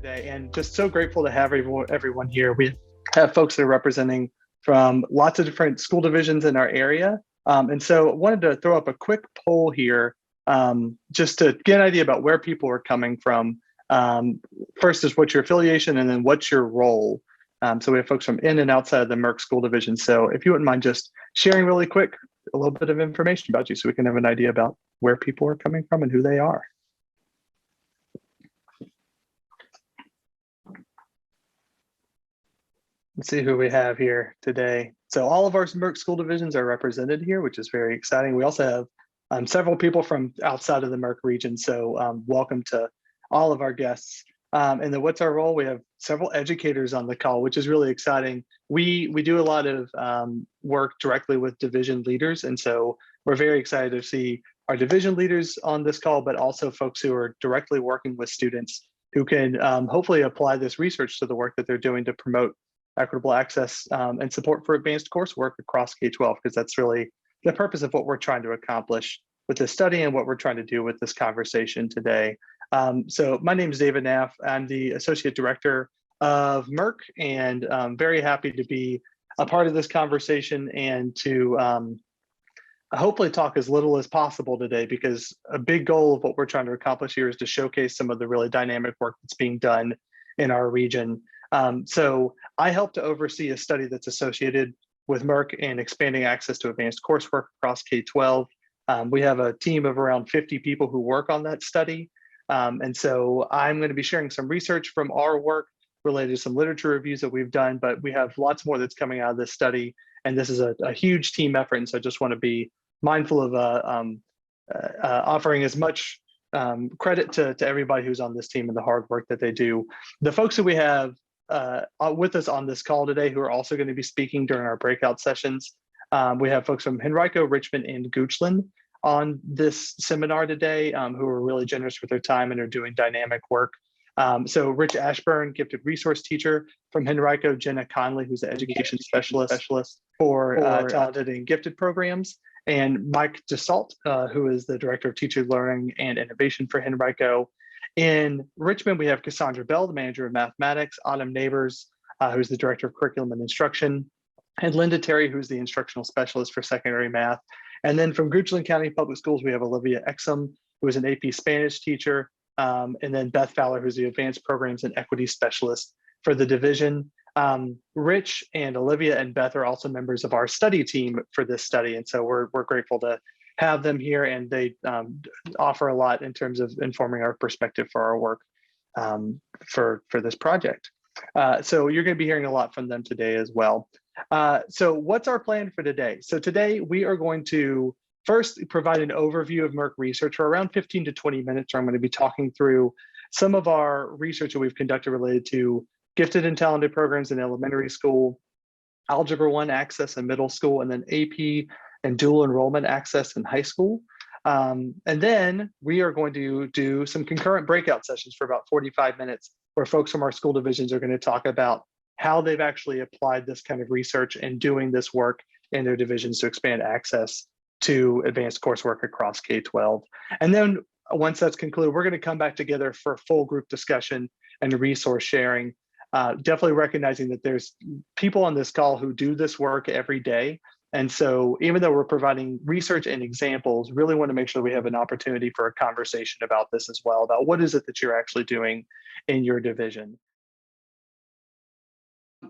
today, and just so grateful to have everyone here. We have folks that are representing from lots of different school divisions in our area. And so I wanted to throw up a quick poll here just to get an idea about where people are coming from. First is what's your affiliation, and then what's your role. So we have folks from in and outside of the MERC school division. So if you wouldn't mind just sharing really quick a little bit of information about you so we can have an idea about where people are coming from and who they are. Let's see who we have here today. So all of our MERC school divisions are represented here, which is very exciting. We also have several people from outside of the MERC region. So welcome to all of our guests. And then what's our role? We have several educators on the call, which is really exciting. We do a lot of work directly with division leaders. And so we're very excited to see our division leaders on this call, but also folks who are directly working with students who can hopefully apply this research to the work that they're doing to promote equitable access and support for advanced coursework across K-12, because that's really the purpose of what we're trying to accomplish with this study and what we're trying to do with this conversation today. So my name is David Naff. I'm the Associate Director of MERC, and I'm very happy to be a part of this conversation and to hopefully talk as little as possible today, because a big goal of what we're trying to accomplish here is to showcase some of the really dynamic work that's being done in our region. So I help to oversee a study that's associated with MERC and expanding access to advanced coursework across K-12. We have a team of around 50 people who work on that study. And so I'm going to be sharing some research from our work related to some literature reviews that we've done, but we have lots more that's coming out of this study. And this is a huge team effort. And so I just want to be mindful of offering as much credit to everybody who's on this team and the hard work that they do. The folks that we have with us on this call today who are also going to be speaking during our breakout sessions. We have folks from Henrico, Richmond, and Goochland on this seminar today who are really generous with their time and are doing dynamic work. So Rich Ashburn, gifted resource teacher from Henrico, Jenna Conley, who's the education specialist for talented and gifted programs, and Mike DeSalt, who is the director of teacher learning and innovation for Henrico. In Richmond, we have Cassandra Bell, the manager of mathematics, Autumn Neighbors, who's the director of curriculum and instruction, and Linda Terry, who's the instructional specialist for secondary math. And then from Goochland County Public Schools, we have Olivia Exum, who is an AP Spanish teacher, and then Beth Fowler, who's the advanced programs and equity specialist for the division. Rich and Olivia and Beth are also members of our study team for this study. And so we're grateful to have them here, and they offer a lot in terms of informing our perspective for our work for this project. So you're going to be hearing a lot from them today as well. So what's our plan for today? So today we are going to first provide an overview of MERC research for around 15 to 20 minutes, where I'm going to be talking through some of our research that we've conducted related to gifted and talented programs in elementary school, Algebra 1 access in middle school, and then AP and dual enrollment access in high school. And then we are going to do some concurrent breakout sessions for about 45 minutes, where folks from our school divisions are going to talk about how they've actually applied this kind of research and doing this work in their divisions to expand access to advanced coursework across K-12. And then once that's concluded, we're going to come back together for a full group discussion and resource sharing, definitely recognizing that there's people on this call who do this work every day. And so even though we're providing research and examples, really want to make sure we have an opportunity for a conversation about this as well, about what is it that you're actually doing in your division.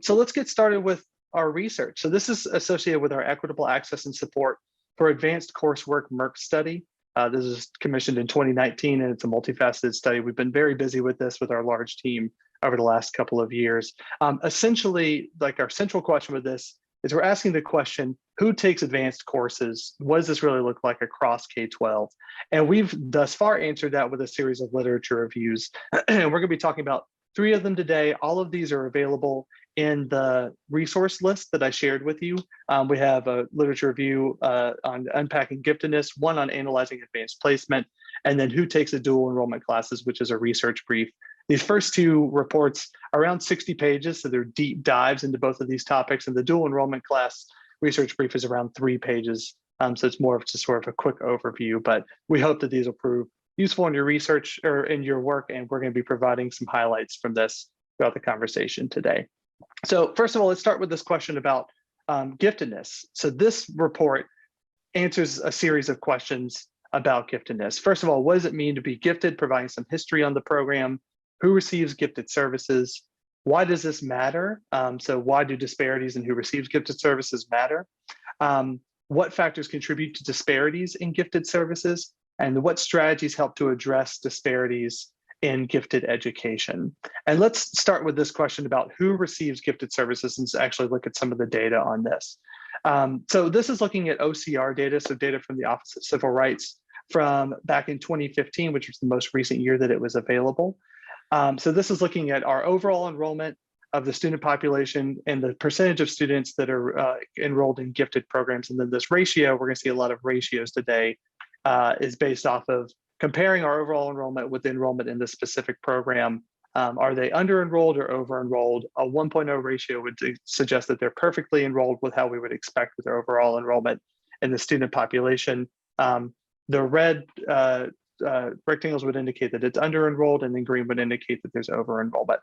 So let's get started with our research. So this is associated with our equitable access and support for advanced coursework MERC study. This is commissioned in 2019, and it's a multifaceted study. We've been very busy with this with our large team over the last couple of years. Essentially, like our central question with this is we're asking the question, who takes advanced courses? What does this really look like across K-12? And we've thus far answered that with a series of literature reviews. And we're going to be talking about 3 of them today. All of these are available in the resource list that I shared with you. We have a literature review on unpacking giftedness, one on analyzing advanced placement, and then who takes the dual enrollment classes, which is a research brief. These first 2 reports are around 60 pages, so they're deep dives into both of these topics, and the dual enrollment class research brief is around 3 pages. So it's more of just sort of a quick overview, but we hope that these will prove useful in your research or in your work, and we're going to be providing some highlights from this throughout the conversation today. So first of all, let's start with this question about giftedness. So this report answers a series of questions about giftedness. First of all, what does it mean to be gifted, providing some history on the program, who receives gifted services, why does this matter? So why do disparities in who receives gifted services matter? What factors contribute to disparities in gifted services, and what strategies help to address disparities in gifted education? And let's start with this question about who receives gifted services and actually look at some of the data on this. So this is looking at OCR data, so data from the Office of Civil Rights from back in 2015, which was the most recent year that it was available. So this is looking at our overall enrollment of the student population and the percentage of students that are enrolled in gifted programs. And then this ratio, we're going to see a lot of ratios today, is based off of comparing our overall enrollment with enrollment in this specific program. Are they under-enrolled or over-enrolled? A 1.0 ratio would suggest that they're perfectly enrolled with how we would expect with their overall enrollment in the student population. The red rectangles would indicate that it's under-enrolled, and then green would indicate that there's over-enrollment.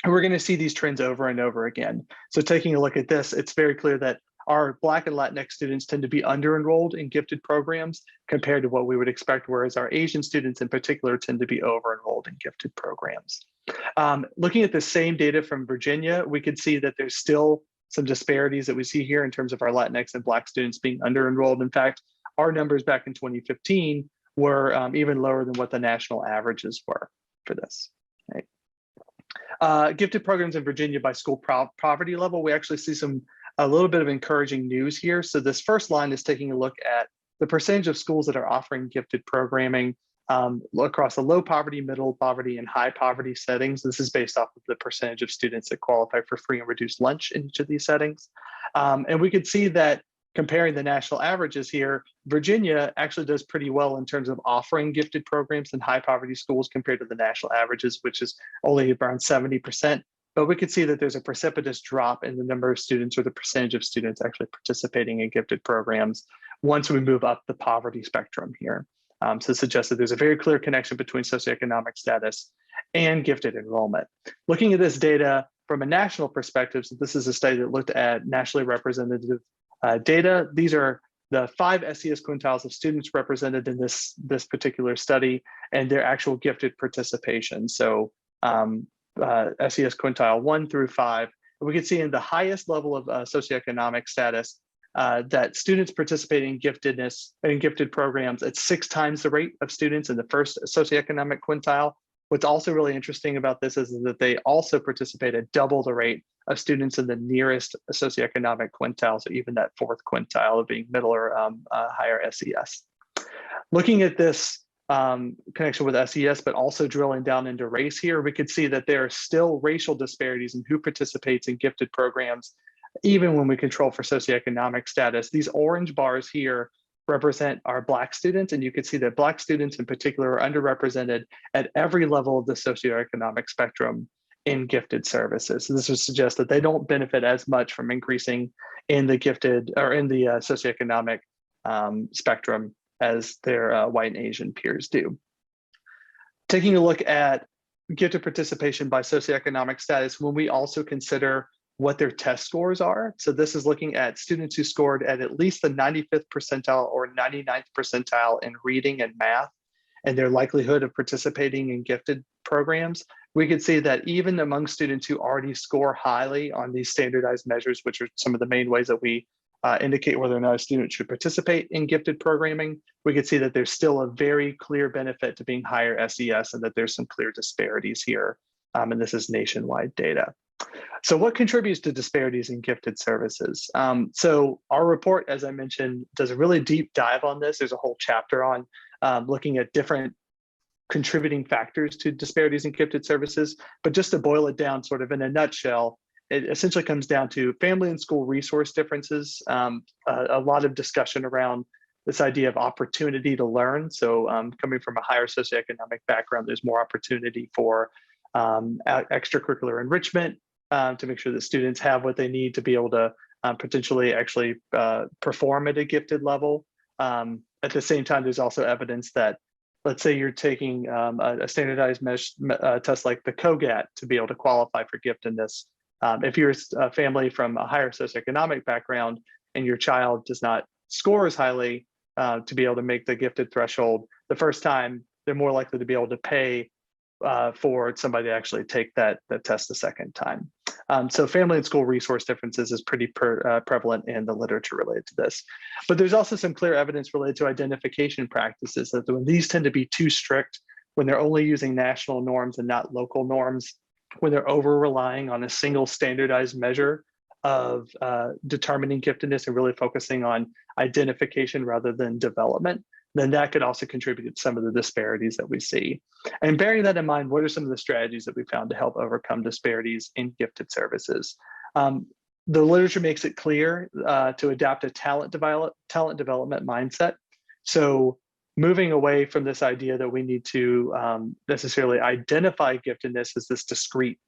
And we're going to see these trends over and over again. So taking a look at this, it's very clear that our Black and Latinx students tend to be under-enrolled in gifted programs compared to what we would expect, whereas our Asian students in particular tend to be over-enrolled in gifted programs. Looking at the same data from Virginia, we could see that there's still some disparities that we see here in terms of our Latinx and Black students being under-enrolled. In fact, our numbers back in 2015 were even lower than what the national averages were for this. Right? Gifted programs in Virginia by school poverty level, we actually see a little bit of encouraging news here. So this first line is taking a look at the percentage of schools that are offering gifted programming across the low poverty, middle poverty, and high poverty settings. This is based off of the percentage of students that qualify for free and reduced lunch in each of these settings. And we could see that comparing the national averages here, Virginia actually does pretty well in terms of offering gifted programs in high poverty schools compared to the national averages, which is only around 70%. But we could see that there's a precipitous drop in the number of students or the percentage of students actually participating in gifted programs once we move up the poverty spectrum here. So it suggests that there's a very clear connection between socioeconomic status and gifted enrollment. Looking at this data from a national perspective, so this is a study that looked at nationally representative data. These are the 5 SES quintiles of students represented in this particular study and their actual gifted participation. So SES quintile 1 through 5. We can see in the highest level of socioeconomic status that students participating in gifted programs at 6 times the rate of students in the first socioeconomic quintile. What's also really interesting about this is that they also participate at double the rate of students in the nearest socioeconomic quintile, so even that 4th quintile of being middle or higher SES. Looking at this connection with SES, but also drilling down into race here, we could see that there are still racial disparities in who participates in gifted programs, even when we control for socioeconomic status. These orange bars here represent our Black students, and you can see that Black students in particular are underrepresented at every level of the socioeconomic spectrum in gifted services. So this would suggest that they don't benefit as much from increasing in the gifted or in the socioeconomic spectrum as their white and Asian peers do. Taking a look at gifted participation by socioeconomic status, when we also consider what their test scores are. So this is looking at students who scored at least the 95th percentile or 99th percentile in reading and math and their likelihood of participating in gifted programs. We could see that even among students who already score highly on these standardized measures, which are some of the main ways that we indicate whether or not a student should participate in gifted programming, we could see that there's still a very clear benefit to being higher SES and that there's some clear disparities here. And this is nationwide data. So what contributes to disparities in gifted services? So our report, as I mentioned, does a really deep dive on this. There's a whole chapter on looking at different contributing factors to disparities in gifted services. But just to boil it down sort of in a nutshell, it essentially comes down to family and school resource differences, a lot of discussion around this idea of opportunity to learn. So coming from a higher socioeconomic background, there's more opportunity for extracurricular enrichment to make sure that students have what they need to be able to potentially actually perform at a gifted level. At the same time, there's also evidence that let's say you're taking a standardized test like the COGAT to be able to qualify for giftedness. If you're a family from a higher socioeconomic background and your child does not score as highly to be able to make the gifted threshold the first time, they're more likely to be able to pay for somebody to actually take that test the second time. So family and school resource differences is pretty prevalent in the literature related to this. But there's also some clear evidence related to identification practices that when these tend to be too strict, when they're only using national norms and not local norms, when they're over relying on a single standardized measure of determining giftedness and really focusing on identification rather than development, then that could also contribute to some of the disparities that we see. And bearing that in mind, what are some of the strategies that we found to help overcome disparities in gifted services? The literature makes it clear to adapt a talent development mindset. So moving away from this idea that we need to necessarily identify giftedness as this discrete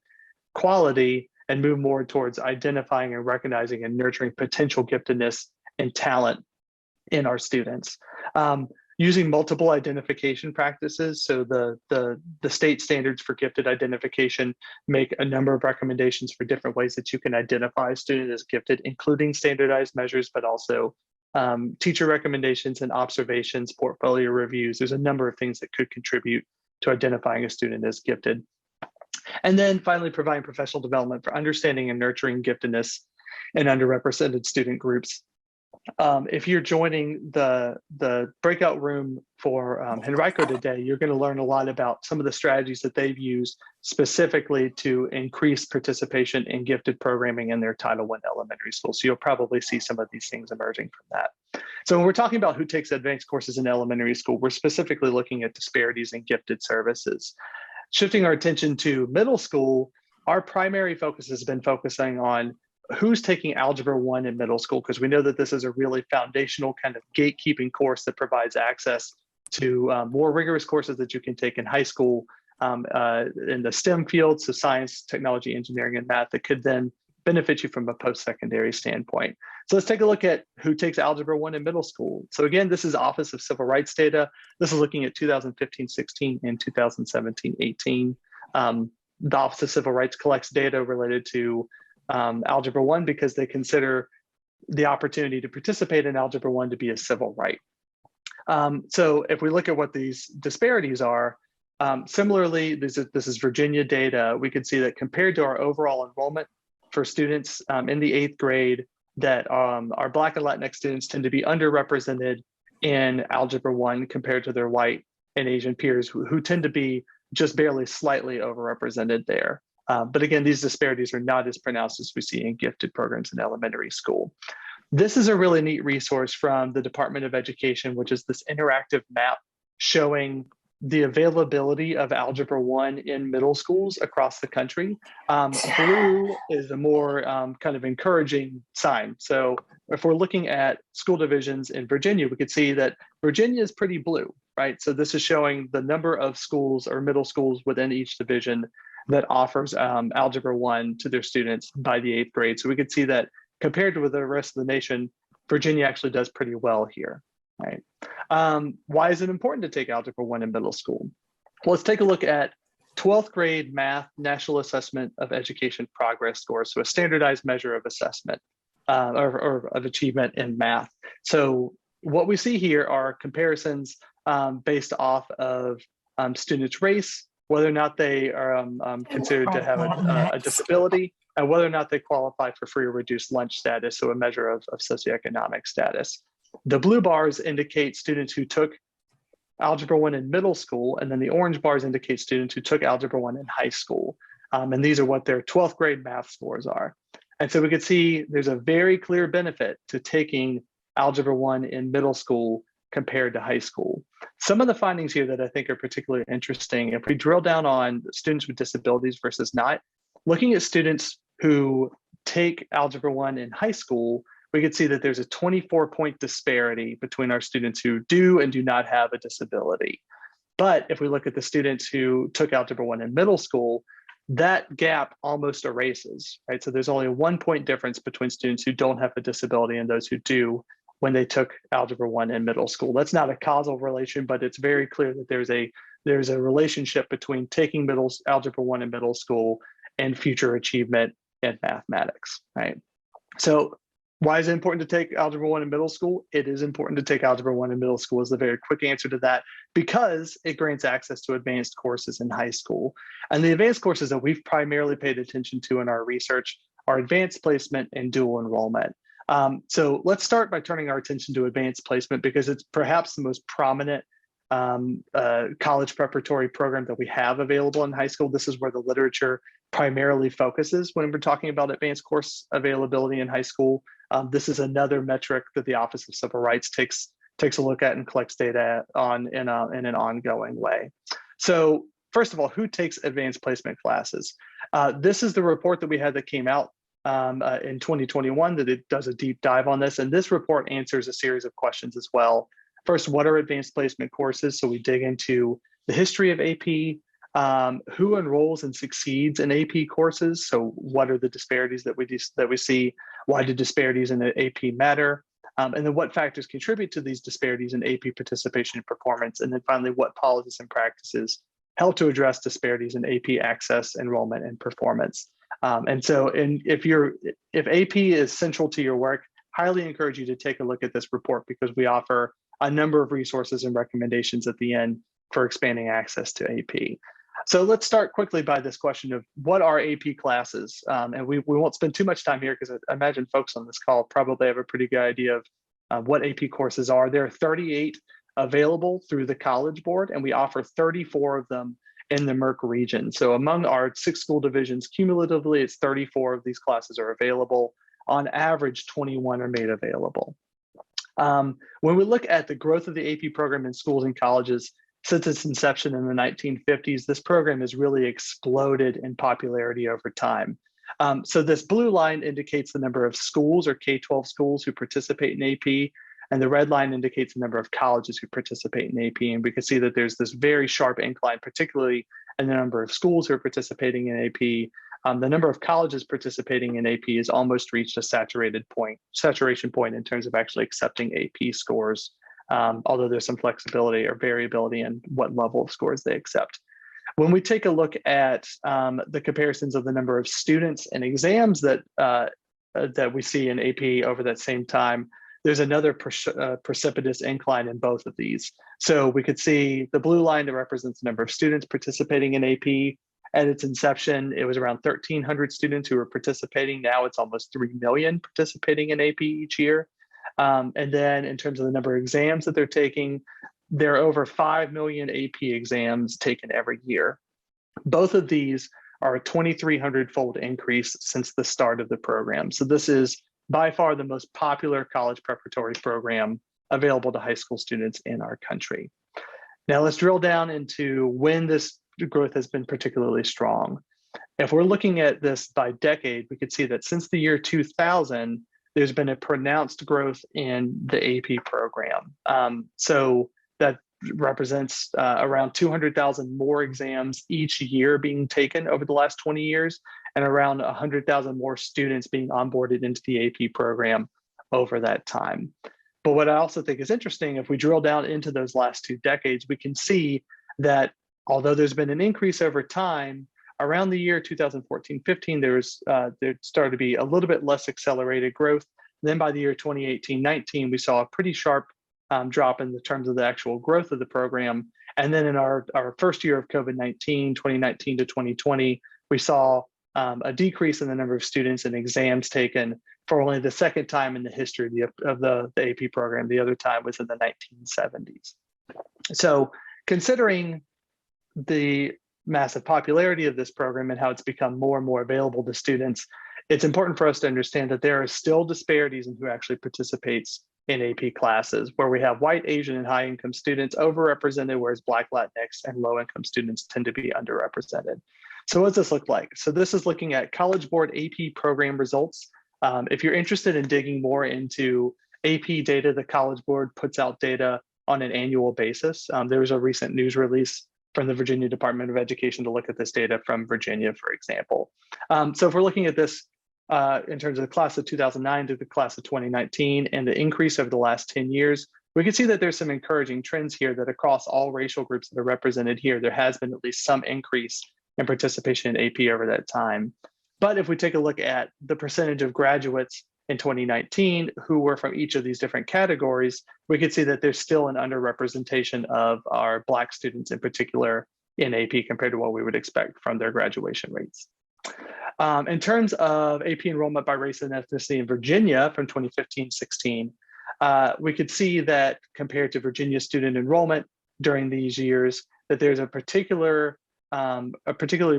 quality and move more towards identifying and recognizing and nurturing potential giftedness and talent in our students. Using multiple identification practices. So the state standards for gifted identification make a number of recommendations for different ways that you can identify a student as gifted, including standardized measures, but also teacher recommendations and observations, portfolio reviews. There's a number of things that could contribute to identifying a student as gifted. And then finally, providing professional development for understanding and nurturing giftedness in underrepresented student groups. If you're joining the breakout room for Henrico today, you're going to learn a lot about some of the strategies that they've used specifically to increase participation in gifted programming in their Title I elementary school. So you'll probably see some of these things emerging from that. So when we're talking about who takes advanced courses in elementary school, we're specifically looking at disparities in gifted services. Shifting our attention to middle school, our primary focus has been focusing on who's taking Algebra 1 in middle school, because we know that this is a really foundational kind of gatekeeping course that provides access to more rigorous courses that you can take in high school in the STEM fields, so science, technology, engineering, and math, that could then benefit you from a post-secondary standpoint. So let's take a look at who takes Algebra 1 in middle school. So again, this is Office of Civil Rights data. This is looking at 2015-16 and 2017-18. The Office of Civil Rights collects data related to Algebra 1 because they consider the opportunity to participate in Algebra 1 to be a civil right. So if we look at what these disparities are, similarly, this is Virginia data, we could see that compared to our overall enrollment for students in the 8th grade, that our Black and Latinx students tend to be underrepresented in Algebra 1 compared to their white and Asian peers who tend to be just barely slightly overrepresented there. But again, these disparities are not as pronounced as we see in gifted programs in elementary school. This is a really neat resource from the Department of Education, which is this interactive map showing the availability of Algebra 1 in middle schools across the country. Blue is a more kind of encouraging sign. So if we're looking at school divisions in Virginia, we could see that Virginia is pretty blue, right? So this is showing the number of schools or middle schools within each division that offers Algebra 1 to their students by the 8th grade. So we could see that compared to the rest of the nation, Virginia actually does pretty well here, right? Why is it important to take Algebra 1 in middle school? Well, let's take a look at 12th grade math National Assessment of Education Progress scores, so a standardized measure of assessment or of achievement in math. So what we see here are comparisons based off of students' race, whether or not they are considered to have a disability, and whether or not they qualify for free or reduced lunch status, so a measure of socioeconomic status. The blue bars indicate students who took Algebra 1 in middle school, and then the orange bars indicate students who took Algebra 1 in high school. And these are what their 12th grade math scores are. And so we could see there's a very clear benefit to taking Algebra 1 in middle school compared to high school. Some of the findings here that I think are particularly interesting, if we drill down on students with disabilities versus not, looking at students who take Algebra 1 in high school, we could see that there's a 24-point disparity between our students who do and do not have a disability. But if we look at the students who took Algebra 1 in middle school, that gap almost erases, right? So there's only a 1-point difference between students who don't have a disability and those who do, when they took Algebra 1 in middle school. That's not a causal relation, but it's very clear that there's a relationship between taking Algebra 1 in middle school and future achievement in mathematics, right? So why is it important to take Algebra 1 in middle school? It is important to take Algebra 1 in middle school is the very quick answer to that, because it grants access to advanced courses in high school. And the advanced courses that we've primarily paid attention to in our research are advanced placement and dual enrollment. So let's start by turning our attention to advanced placement, because it's perhaps the most prominent college preparatory program that we have available in high school. This is where the literature primarily focuses when we're talking about advanced course availability in high school. This is another metric that the Office of Civil Rights takes a look at and collects data on in an ongoing way. So first of all, who takes advanced placement classes? This is the report that we had that came out in 2021 that it does a deep dive on this. And this report answers a series of questions as well. First, what are advanced placement courses? So we dig into the history of AP, who enrolls and succeeds in AP courses. So what are the disparities that we see? Why do disparities in the AP matter? And then what factors contribute to these disparities in AP participation and performance? And then finally, what policies and practices help to address disparities in AP access, enrollment, and performance? And so if AP is central to your work, highly encourage you to take a look at this report, because we offer a number of resources and recommendations at the end for expanding access to AP. So let's start quickly by this question of what are AP classes? And we won't spend too much time here, because I imagine folks on this call probably have a pretty good idea of what AP courses are. There are 38 available through the College Board, and we offer 34 of them in the MERC region. So among our 6 school divisions, cumulatively, it's 34 of these classes are available. On average, 21 are made available. When we look at the growth of the AP program in schools and colleges, since its inception in the 1950s, this program has really exploded in popularity over time. So this blue line indicates the number of schools or K-12 schools who participate in AP, and the red line indicates the number of colleges who participate in AP. And we can see that there's this very sharp incline, particularly in the number of schools who are participating in AP. The number of colleges participating in AP has almost reached a saturation point in terms of actually accepting AP scores, although there's some flexibility or variability in what level of scores they accept. When we take a look at the comparisons of the number of students and exams that we see in AP over that same time, there's another precipitous incline in both of these. So we could see the blue line that represents the number of students participating in AP. At its inception, it was around 1,300 students who were participating. Now it's almost 3 million participating in AP each year. And then in terms of the number of exams that they're taking, there are over 5 million AP exams taken every year. Both of these are a 2,300-fold increase since the start of the program. So this is by far the most popular college preparatory program available to high school students in our country. Now let's drill down into when this growth has been particularly strong. If we're looking at this by decade, we could see that since the year 2000, there's been a pronounced growth in the AP program. So that represents around 200,000 more exams each year being taken over the last 20 years, and around 100,000 more students being onboarded into the AP program over that time. But what I also think is interesting, if we drill down into those last 2 decades, we can see that although there's been an increase over time, around the year 2014-15, there started to be a little bit less accelerated growth. Then by the year 2018-19, we saw a pretty sharp drop in the terms of the actual growth of the program. And then in our first year of COVID-19, 2019 to 2020, we saw a decrease in the number of students and exams taken for only the second time in the history of the AP program. The other time was in the 1970s. So considering the massive popularity of this program and how it's become more and more available to students, it's important for us to understand that there are still disparities in who actually participates in AP classes, where we have white, Asian, and high-income students overrepresented, whereas Black, Latinx, and low-income students tend to be underrepresented. So what does this look like? So this is looking at College Board AP program results. If you're interested in digging more into AP data, the College Board puts out data on an annual basis. There was a recent news release from the Virginia Department of Education to look at this data from Virginia, for example. So if we're looking at this in terms of the class of 2009 to the class of 2019 and the increase over the last 10 years, we can see that there's some encouraging trends here that across all racial groups that are represented here, there has been at least some increase in participation in AP over that time. But if we take a look at the percentage of graduates in 2019 who were from each of these different categories, we could see that there's still an underrepresentation of our Black students in particular in AP compared to what we would expect from their graduation rates. In terms of AP enrollment by race and ethnicity in Virginia from 2015-16, we could see that compared to Virginia student enrollment during these years, that there's a particularly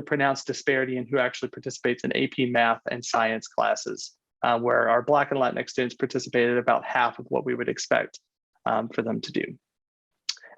pronounced disparity in who actually participates in AP math and science classes, where our Black and Latinx students participated about half of what we would expect for them to do.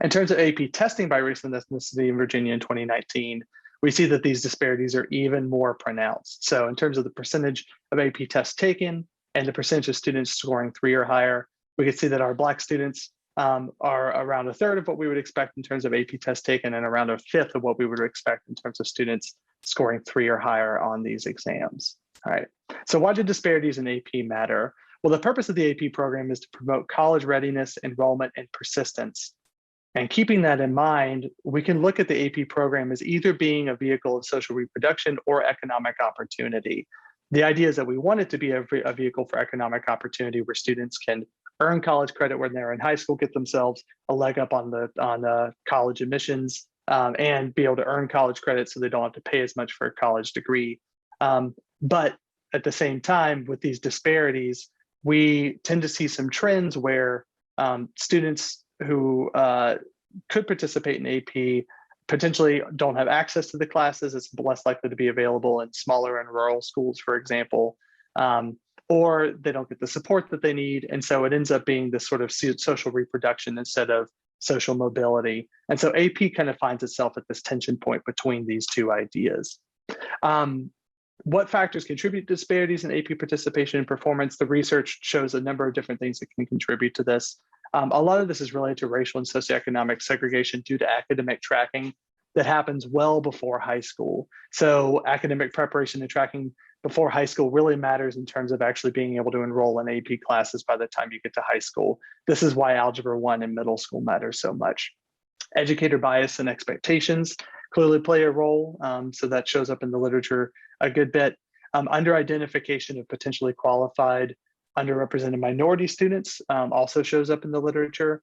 In terms of AP testing by race and ethnicity in Virginia in 2019, we see that these disparities are even more pronounced. So in terms of the percentage of AP tests taken and the percentage of students scoring 3 or higher, we can see that our Black students are around 1/3 of what we would expect in terms of AP tests taken and around 1/5 of what we would expect in terms of students scoring 3 or higher on these exams. All right, so why do disparities in AP matter? Well, the purpose of the AP program is to promote college readiness, enrollment, and persistence. And keeping that in mind, we can look at the AP program as either being a vehicle of social reproduction or economic opportunity. The idea is that we want it to be a vehicle for economic opportunity where students can earn college credit when they're in high school, get themselves a leg up on the college admissions, and be able to earn college credit so they don't have to pay as much for a college degree. But at the same time, with these disparities, we tend to see some trends where students who could participate in AP potentially don't have access to the classes. It's less likely to be available in smaller and rural schools, for example, or they don't get the support that they need. And so it ends up being this sort of social reproduction instead of social mobility. And so AP kind of finds itself at this tension point between these two ideas. What factors contribute to disparities in AP participation and performance? The research shows a number of different things that can contribute to this. A lot of this is related to racial and socioeconomic segregation due to academic tracking that happens well before high school. So academic preparation and tracking before high school really matters in terms of actually being able to enroll in AP classes by the time you get to high school. This is why Algebra 1 in middle school matters so much. Educator bias and expectations clearly play a role. So that shows up in the literature a good bit. Under-identification of potentially qualified underrepresented minority students also shows up in the literature.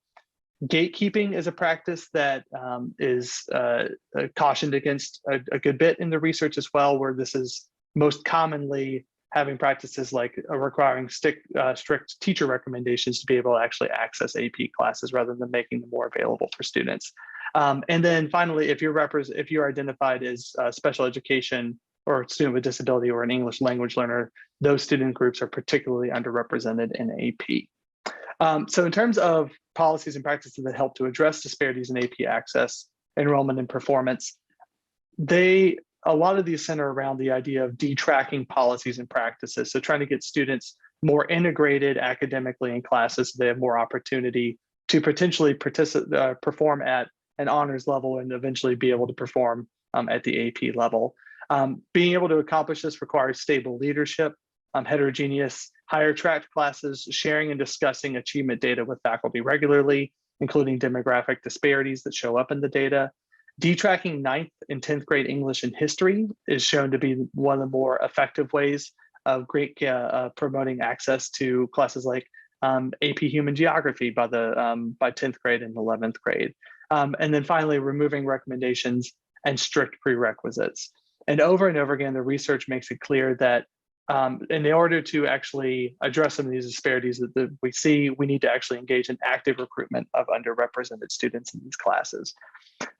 Gatekeeping is a practice that is cautioned against a good bit in the research as well, where this is most commonly having practices like requiring strict teacher recommendations to be able to actually access AP classes rather than making them more available for students. And then finally, if you're identified as special education or a student with disability or an English language learner, those student groups are particularly underrepresented in AP. So in terms of policies and practices that help to address disparities in AP access, enrollment, and performance, a lot of these center around the idea of detracking policies and practices. So trying to get students more integrated academically in classes so they have more opportunity to potentially perform at an honors level and eventually be able to perform at the AP level. Being able to accomplish this requires stable leadership, heterogeneous higher tracked classes, sharing and discussing achievement data with faculty regularly, including demographic disparities that show up in the data. Detracking 9th and 10th grade English and history is shown to be one of the more effective ways of promoting access to classes like AP Human Geography by 10th grade and 11th grade. And then finally, removing recommendations and strict prerequisites. And over again, the research makes it clear that in order to actually address some of these disparities that we see, we need to actually engage in active recruitment of underrepresented students in these classes.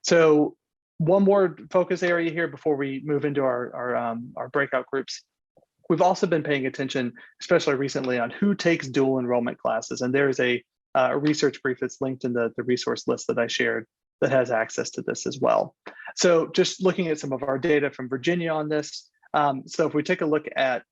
So one more focus area here before we move into our breakout groups. We've also been paying attention, especially recently, on who takes dual enrollment classes. And there is a research brief that's linked in the resource list that I shared that has access to this as well. So just looking at some of our data from Virginia on this. So if we take a look at,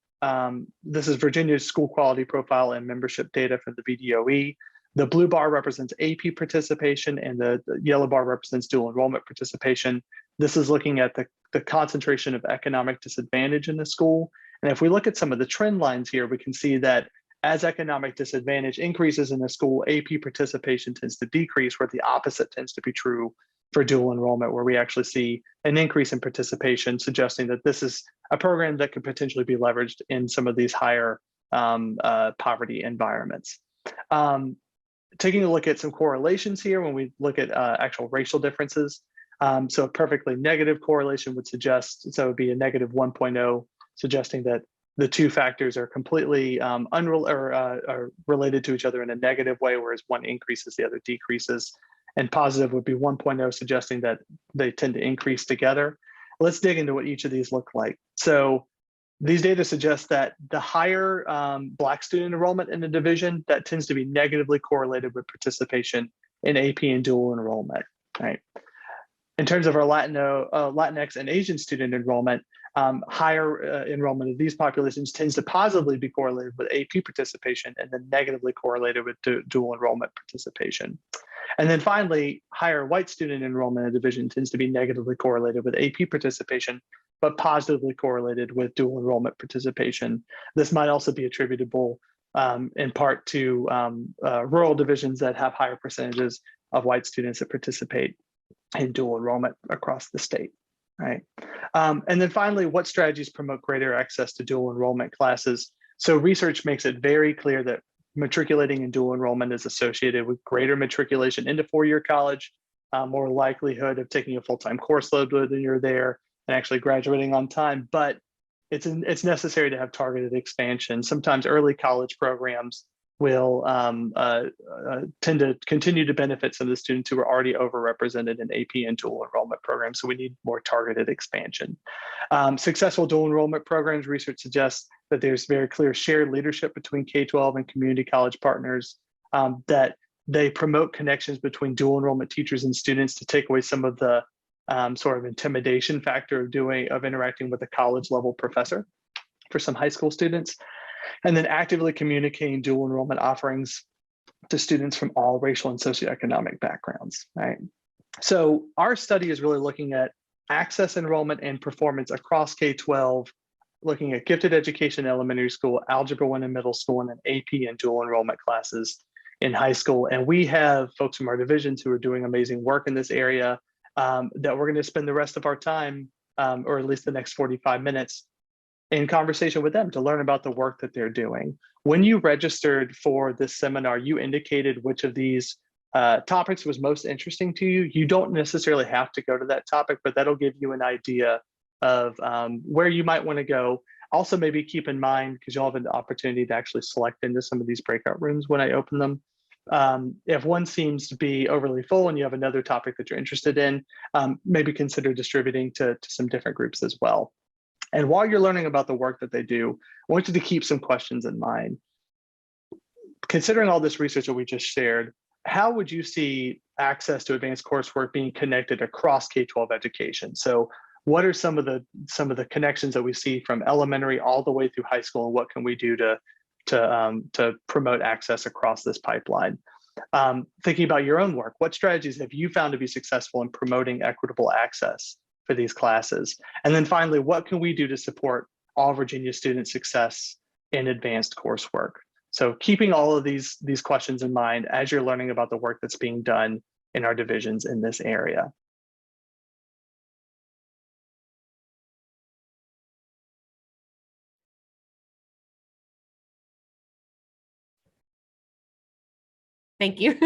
this is Virginia's school quality profile and membership data for the VDOE. The blue bar represents AP participation and the yellow bar represents dual enrollment participation. This is looking at the concentration of economic disadvantage in the school. And if we look at some of the trend lines here, we can see that as economic disadvantage increases in a school, AP participation tends to decrease, where the opposite tends to be true for dual enrollment, where we actually see an increase in participation, suggesting that this is a program that could potentially be leveraged in some of these higher poverty environments. Taking a look at some correlations here when we look at actual racial differences. So a perfectly negative correlation would suggest, so it would be a negative 1.0, suggesting that the two factors are completely are related to each other in a negative way, whereas one increases, the other decreases. And positive would be 1.0, suggesting that they tend to increase together. Let's dig into what each of these look like. So these data suggest that the higher Black student enrollment in the division, that tends to be negatively correlated with participation in AP and dual enrollment, right? In terms of our Latinx and Asian student enrollment, higher enrollment of these populations tends to positively be correlated with AP participation and then negatively correlated with dual enrollment participation. And then finally, higher white student enrollment in a division tends to be negatively correlated with AP participation, but positively correlated with dual enrollment participation. This might also be attributable in part to rural divisions that have higher percentages of white students that participate in dual enrollment across the state, right? And then finally, what strategies promote greater access to dual enrollment classes? So research makes it very clear that matriculating in dual enrollment is associated with greater matriculation into four-year college, more likelihood of taking a full-time course load when you're there and actually graduating on time, but it's necessary to have targeted expansion. Sometimes early college programs will tend to continue to benefit some of the students who are already overrepresented in AP and dual enrollment programs. So we need more targeted expansion. Successful dual enrollment programs, research suggests that there's very clear shared leadership between K-12 and community college partners, that they promote connections between dual enrollment teachers and students to take away some of the sort of intimidation factor of interacting with a college level professor for some high school students. And then actively communicating dual enrollment offerings to students from all racial and socioeconomic backgrounds, right? So our study is really looking at access, enrollment, and performance across K-12, looking at gifted education in elementary school, algebra 1 in middle school, and then AP and dual enrollment classes in high school. And we have folks from our divisions who are doing amazing work in this area that we're going to spend the rest of our time, or at least the next 45 minutes, in conversation with them to learn about the work that they're doing. When you registered for this seminar, you indicated which of these topics was most interesting to you. You don't necessarily have to go to that topic, but that'll give you an idea of where you might want to go. Also, maybe keep in mind, because you'll have an opportunity to actually select into some of these breakout rooms when I open them. If one seems to be overly full and you have another topic that you're interested in, maybe consider distributing to some different groups as well. And while you're learning about the work that they do, I want you to keep some questions in mind. Considering all this research that we just shared, how would you see access to advanced coursework being connected across K-12 education? So what are some of the connections that we see from elementary all the way through high school, and what can we do to promote access across this pipeline? Thinking about your own work, what strategies have you found to be successful in promoting equitable access for these classes? And then finally, what can we do to support all Virginia student success in advanced coursework? So keeping all of these questions in mind as you're learning about the work that's being done in our divisions in this area. Thank you.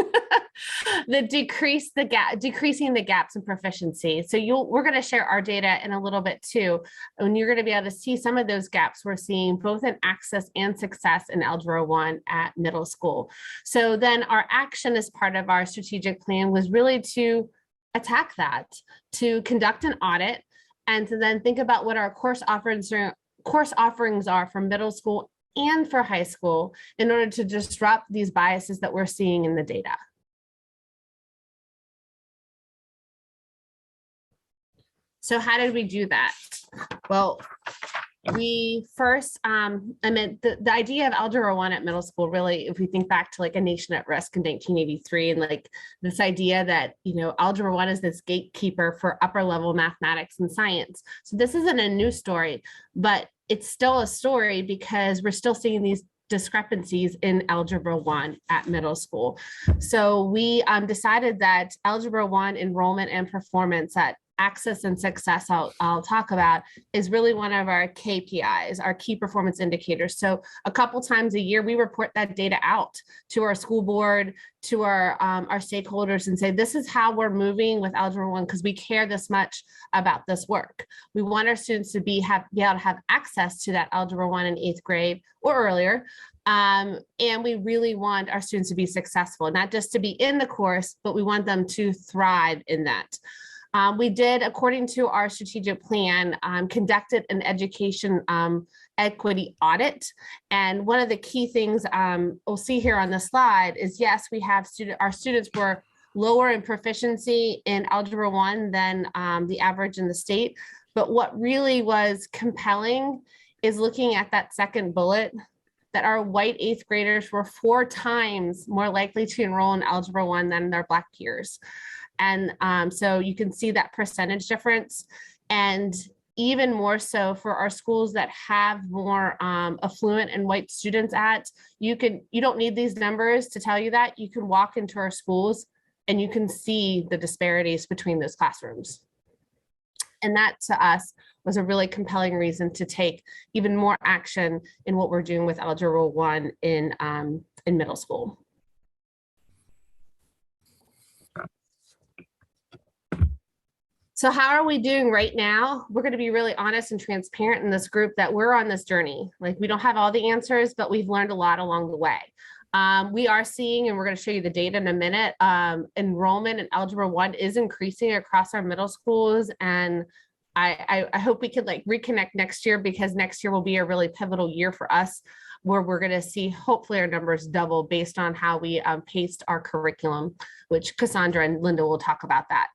Decreasing the gaps in proficiency. So we're going to share our data in a little bit too, and you're going to be able to see some of those gaps we're seeing both in access and success in Algebra 1 at middle school. So then our action as part of our strategic plan was really to attack that, to conduct an audit, and to then think about what our course offerings are for middle school and for high school in order to disrupt these biases that we're seeing in the data. So how did we do that? Well, we first, I mean, the idea of Algebra 1 at middle school, really, if we think back to like A Nation at Risk in 1983, and like this idea that, Algebra 1 is this gatekeeper for upper level mathematics and science. So this isn't a new story, but it's still a story because we're still seeing these discrepancies in Algebra 1 at middle school. So we decided that Algebra 1 enrollment and performance at access and success I'll talk about is really one of our KPIs, our key performance indicators. So a couple times a year, we report that data out to our school board, to our stakeholders, and say, this is how we're moving with Algebra 1 because we care this much about this work. We want our students to be able to have access to that Algebra 1 in 8th grade or earlier. And we really want our students to be successful, not just to be in the course, but we want them to thrive in that. We did, according to our strategic plan, conducted an education equity audit. And one of the key things we'll see here on the slide is, yes, we have our students were lower in proficiency in Algebra 1 than the average in the state. But what really was compelling is looking at that second bullet, that our white 8th graders were 4 times more likely to enroll in Algebra 1 than their Black peers. And so you can see that percentage difference. And even more so for our schools that have more affluent and white students you don't need these numbers to tell you that. You can walk into our schools and you can see the disparities between those classrooms. And that to us was a really compelling reason to take even more action in what we're doing with Algebra 1 in middle school. So how are we doing right now? We're going to be really honest and transparent in this group that we're on this journey. Like, we don't have all the answers, but we've learned a lot along the way. We are seeing, and we're going to show you the data in a minute, enrollment in Algebra 1 is increasing across our middle schools. And I hope we could reconnect next year, because next year will be a really pivotal year for us, where we're going to see hopefully our numbers double based on how we paced our curriculum, which Cassandra and Linda will talk about that.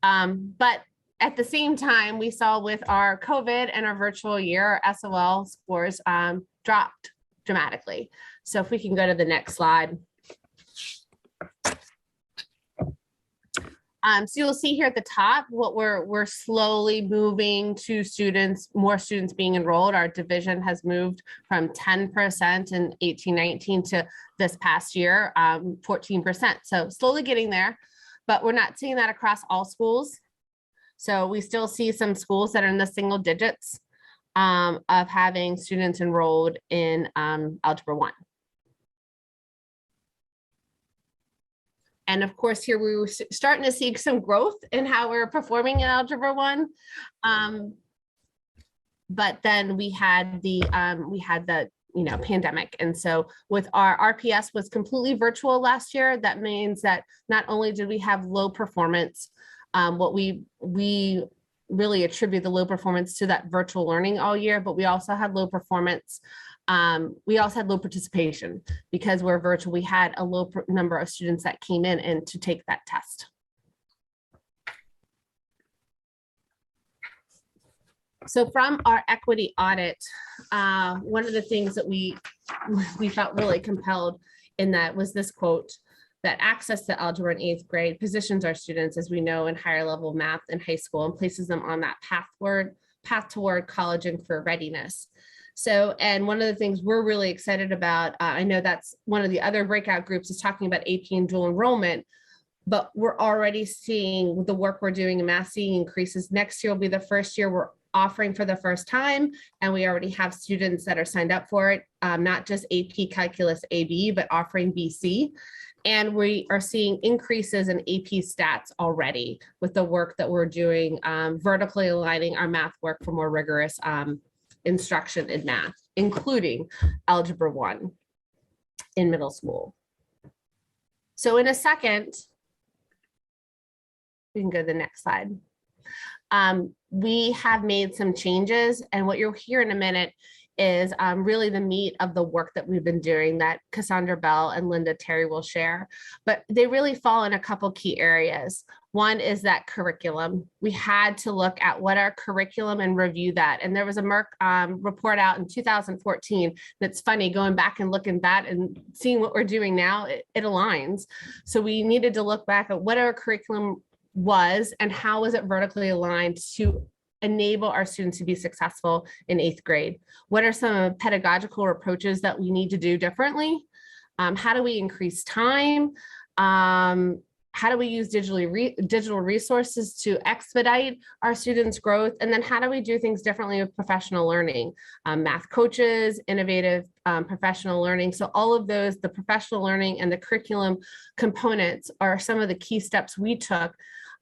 But at the same time, we saw with our COVID and our virtual year, our SOL scores dropped dramatically. So if we can go to the next slide. So you'll see here at the top what we're slowly moving to more students being enrolled. Our division has moved from 10% in 18-19 to this past year, 14%. So slowly getting there, but we're not seeing that across all schools. So we still see some schools that are in the single digits of having students enrolled in Algebra 1. And of course, here we were starting to see some growth in how we're performing in Algebra 1. But then we had the pandemic. And so with our RPS was completely virtual last year. That means that not only did we have low performance, what we really attribute the low performance to that virtual learning all year, but we also had low performance. We also had low participation because we're virtual. We had a low number of students that came in and to take that test. So from our equity audit, one of the things that we felt really compelled in that was this quote, that access to algebra in 8th grade positions our students, as we know, in higher level math in high school and places them on that path toward college and career readiness. So, and one of the things we're really excited about, I know that's one of the other breakout groups is talking about AP and dual enrollment, but we're already seeing with the work we're doing in math seeing increases. Next year will be the first year we're offering for the first time, and we already have students that are signed up for it, not just AP Calculus AB, but offering BC. And we are seeing increases in AP stats already with the work that we're doing, vertically aligning our math work for more rigorous instruction in math, including Algebra 1 in middle school. So in a second, we can go to the next slide. We have made some changes, and what you'll hear in a minute is really the meat of the work that we've been doing that Cassandra Bell and Linda Terry will share. But they really fall in a couple key areas. One is that curriculum. We had to look at what our curriculum and review that. And there was a MERC report out in 2014 that's funny, going back and looking at that and seeing what we're doing now, it aligns. So we needed to look back at what our curriculum was and how was it vertically aligned to enable our students to be successful in 8th grade. What are some pedagogical approaches that we need to do differently? How do we increase time? How do we use digital resources to expedite our students' growth? And then how do we do things differently with professional learning? Math coaches, innovative professional learning. So all of those, the professional learning and the curriculum components are some of the key steps we took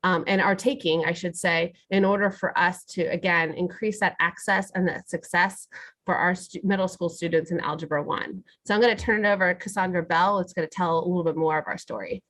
and are taking, I should say, in order for us to, again, increase that access and that success for our middle school students in Algebra 1. So I'm going to turn it over to Cassandra Bell, who's going to tell a little bit more of our story.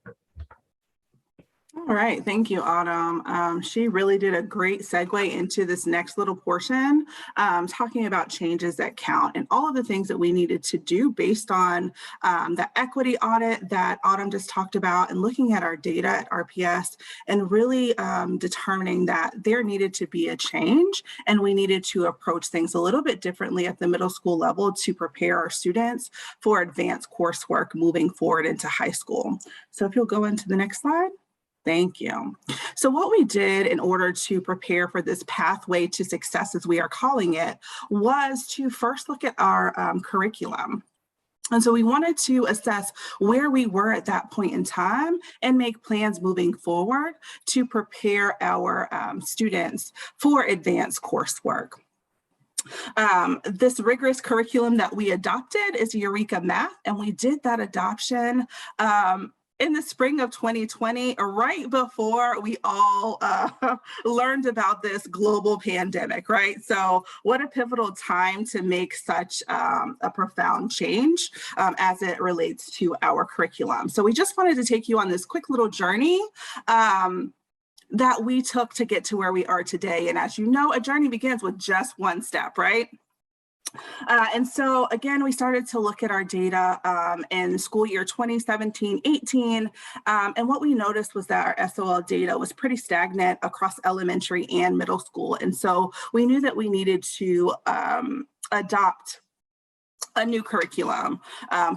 All right, thank you, Autumn. She really did a great segue into this next little portion, talking about changes that count and all of the things that we needed to do based on the equity audit that Autumn just talked about, and looking at our data at RPS and really determining that there needed to be a change and we needed to approach things a little bit differently at the middle school level to prepare our students for advanced coursework moving forward into high school. So if you'll go into the next slide. Thank you. So what we did in order to prepare for this pathway to success, as we are calling it, was to first look at our curriculum. And so we wanted to assess where we were at that point in time and make plans moving forward to prepare our students for advanced coursework. This rigorous curriculum that we adopted is Eureka Math, and we did that adoption in the spring of 2020, right before we all learned about this global pandemic, right? So what a pivotal time to make such a profound change as it relates to our curriculum. So we just wanted to take you on this quick little journey that we took to get to where we are today. And as you know, a journey begins with just one step, right? And so again, we started to look at our data in school year 2017-18, and what we noticed was that our SOL data was pretty stagnant across elementary and middle school. And so we knew that we needed to adopt a new curriculum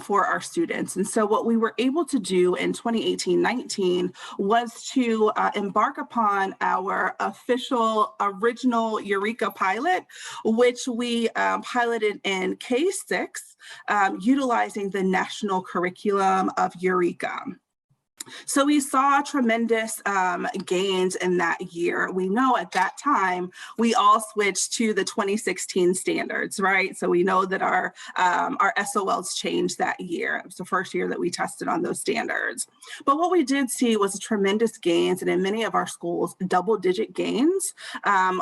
for our students. And so what we were able to do in 2018-19 was to embark upon our official original Eureka pilot, which we piloted in K-6, utilizing the national curriculum of Eureka. So we saw tremendous gains in that year. We know at that time, we all switched to the 2016 standards, right? So we know that our SOLs changed that year. It was the first year that we tested on those standards. But what we did see was tremendous gains, and in many of our schools, double-digit gains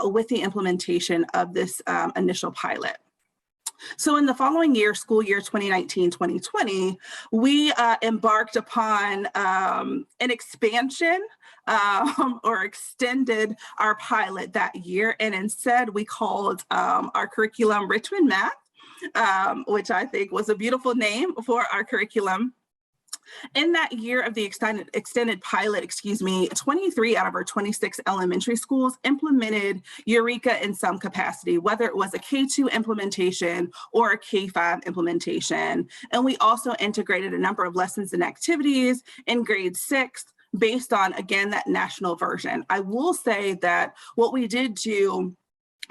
with the implementation of this initial pilot. So in the following year, school year 2019-2020, we embarked upon an expansion or extended our pilot that year. And instead, we called our curriculum Richmond Math, which I think was a beautiful name for our curriculum. In that year of the extended pilot, 23 out of our 26 elementary schools implemented Eureka in some capacity, whether it was a K-2 implementation or a K-5 implementation. And we also integrated a number of lessons and activities in grade 6 based on, again, that national version. I will say that what we did do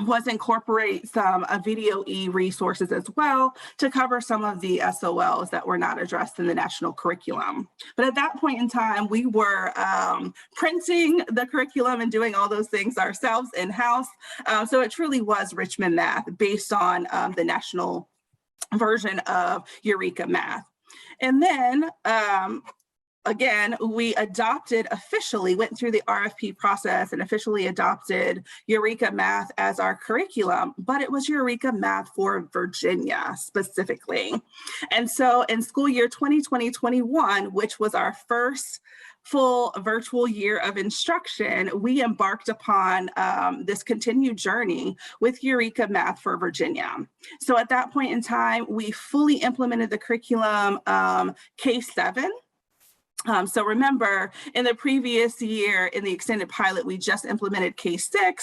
was incorporate some video resources as well to cover some of the SOLs that were not addressed in the national curriculum. But at that point in time, we were printing the curriculum and doing all those things ourselves in-house. So it truly was Richmond Math based on the national version of Eureka Math. And then again, we went through the RFP process and officially adopted Eureka Math as our curriculum, but it was Eureka Math for Virginia specifically. And so in school year 2020-21, which was our first full virtual year of instruction, we embarked upon this continued journey with Eureka Math for Virginia. So at that point in time, we fully implemented the curriculum K-7. So remember, in the previous year, in the extended pilot, we just implemented K-6.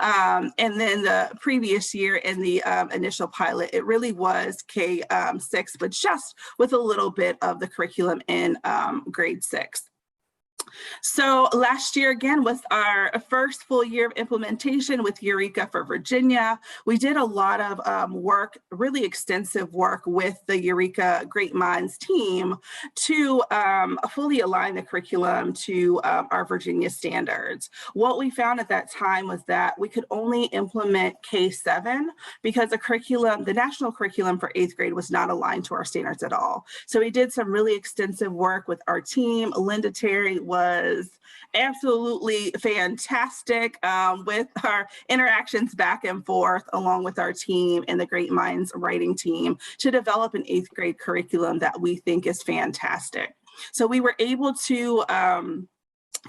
And then the previous year in the initial pilot, it really was K-6, but just with a little bit of the curriculum in grade 6. So last year, again, was our first full year of implementation with Eureka for Virginia. We did a lot of work, really extensive work with the Eureka Great Minds team to fully align the curriculum to our Virginia standards. What we found at that time was that we could only implement K-7 because the curriculum, the national curriculum for 8th grade was not aligned to our standards at all. So we did some really extensive work with our team. Linda Terry was absolutely fantastic with our interactions back and forth along with our team and the Great Minds writing team to develop an 8th grade curriculum that we think is fantastic. So we were able to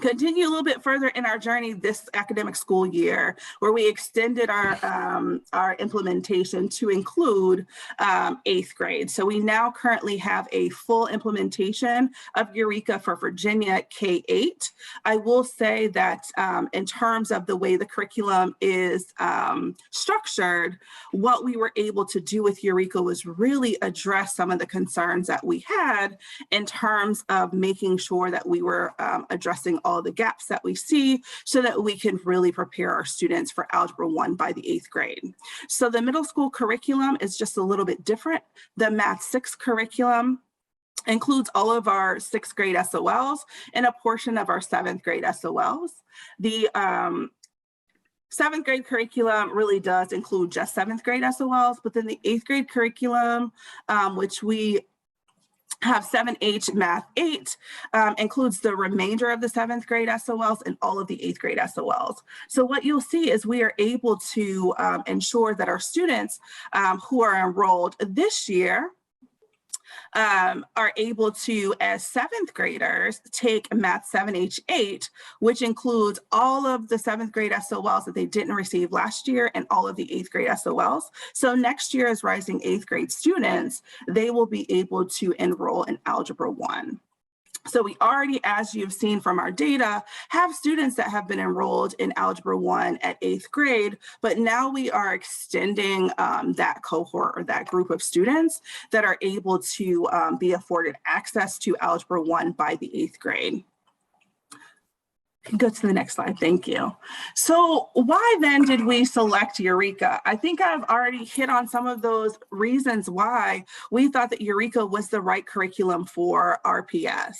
continue a little bit further in our journey this academic school year, where we extended our implementation to include 8th grade. So we now currently have a full implementation of Eureka for Virginia K-8. I will say that in terms of the way the curriculum is structured, what we were able to do with Eureka was really address some of the concerns that we had in terms of making sure that we were addressing all the gaps that we see so that we can really prepare our students for Algebra 1 by the 8th grade. So the middle school curriculum is just a little bit different. The Math 6 curriculum includes all of our 6th grade SOLs and a portion of our 7th grade SOLs. The 7th grade curriculum really does include just 7th grade SOLs, but then the 8th grade curriculum, which we have 7H Math 8, includes the remainder of the 7th grade SOLs and all of the 8th grade SOLs. So what you'll see is we are able to ensure that our students who are enrolled this year are able to, as 7th graders, take Math 7H8, which includes all of the 7th grade SOLs that they didn't receive last year and all of the 8th grade SOLs. So next year, as rising 8th grade students, they will be able to enroll in Algebra 1. So we already, as you've seen from our data, have students that have been enrolled in Algebra 1 at 8th grade, but now we are extending that cohort or that group of students that are able to be afforded access to Algebra 1 by the 8th grade. Go to the next slide, thank you. So why then did we select Eureka? I think I've already hit on some of those reasons why we thought that Eureka was the right curriculum for RPS.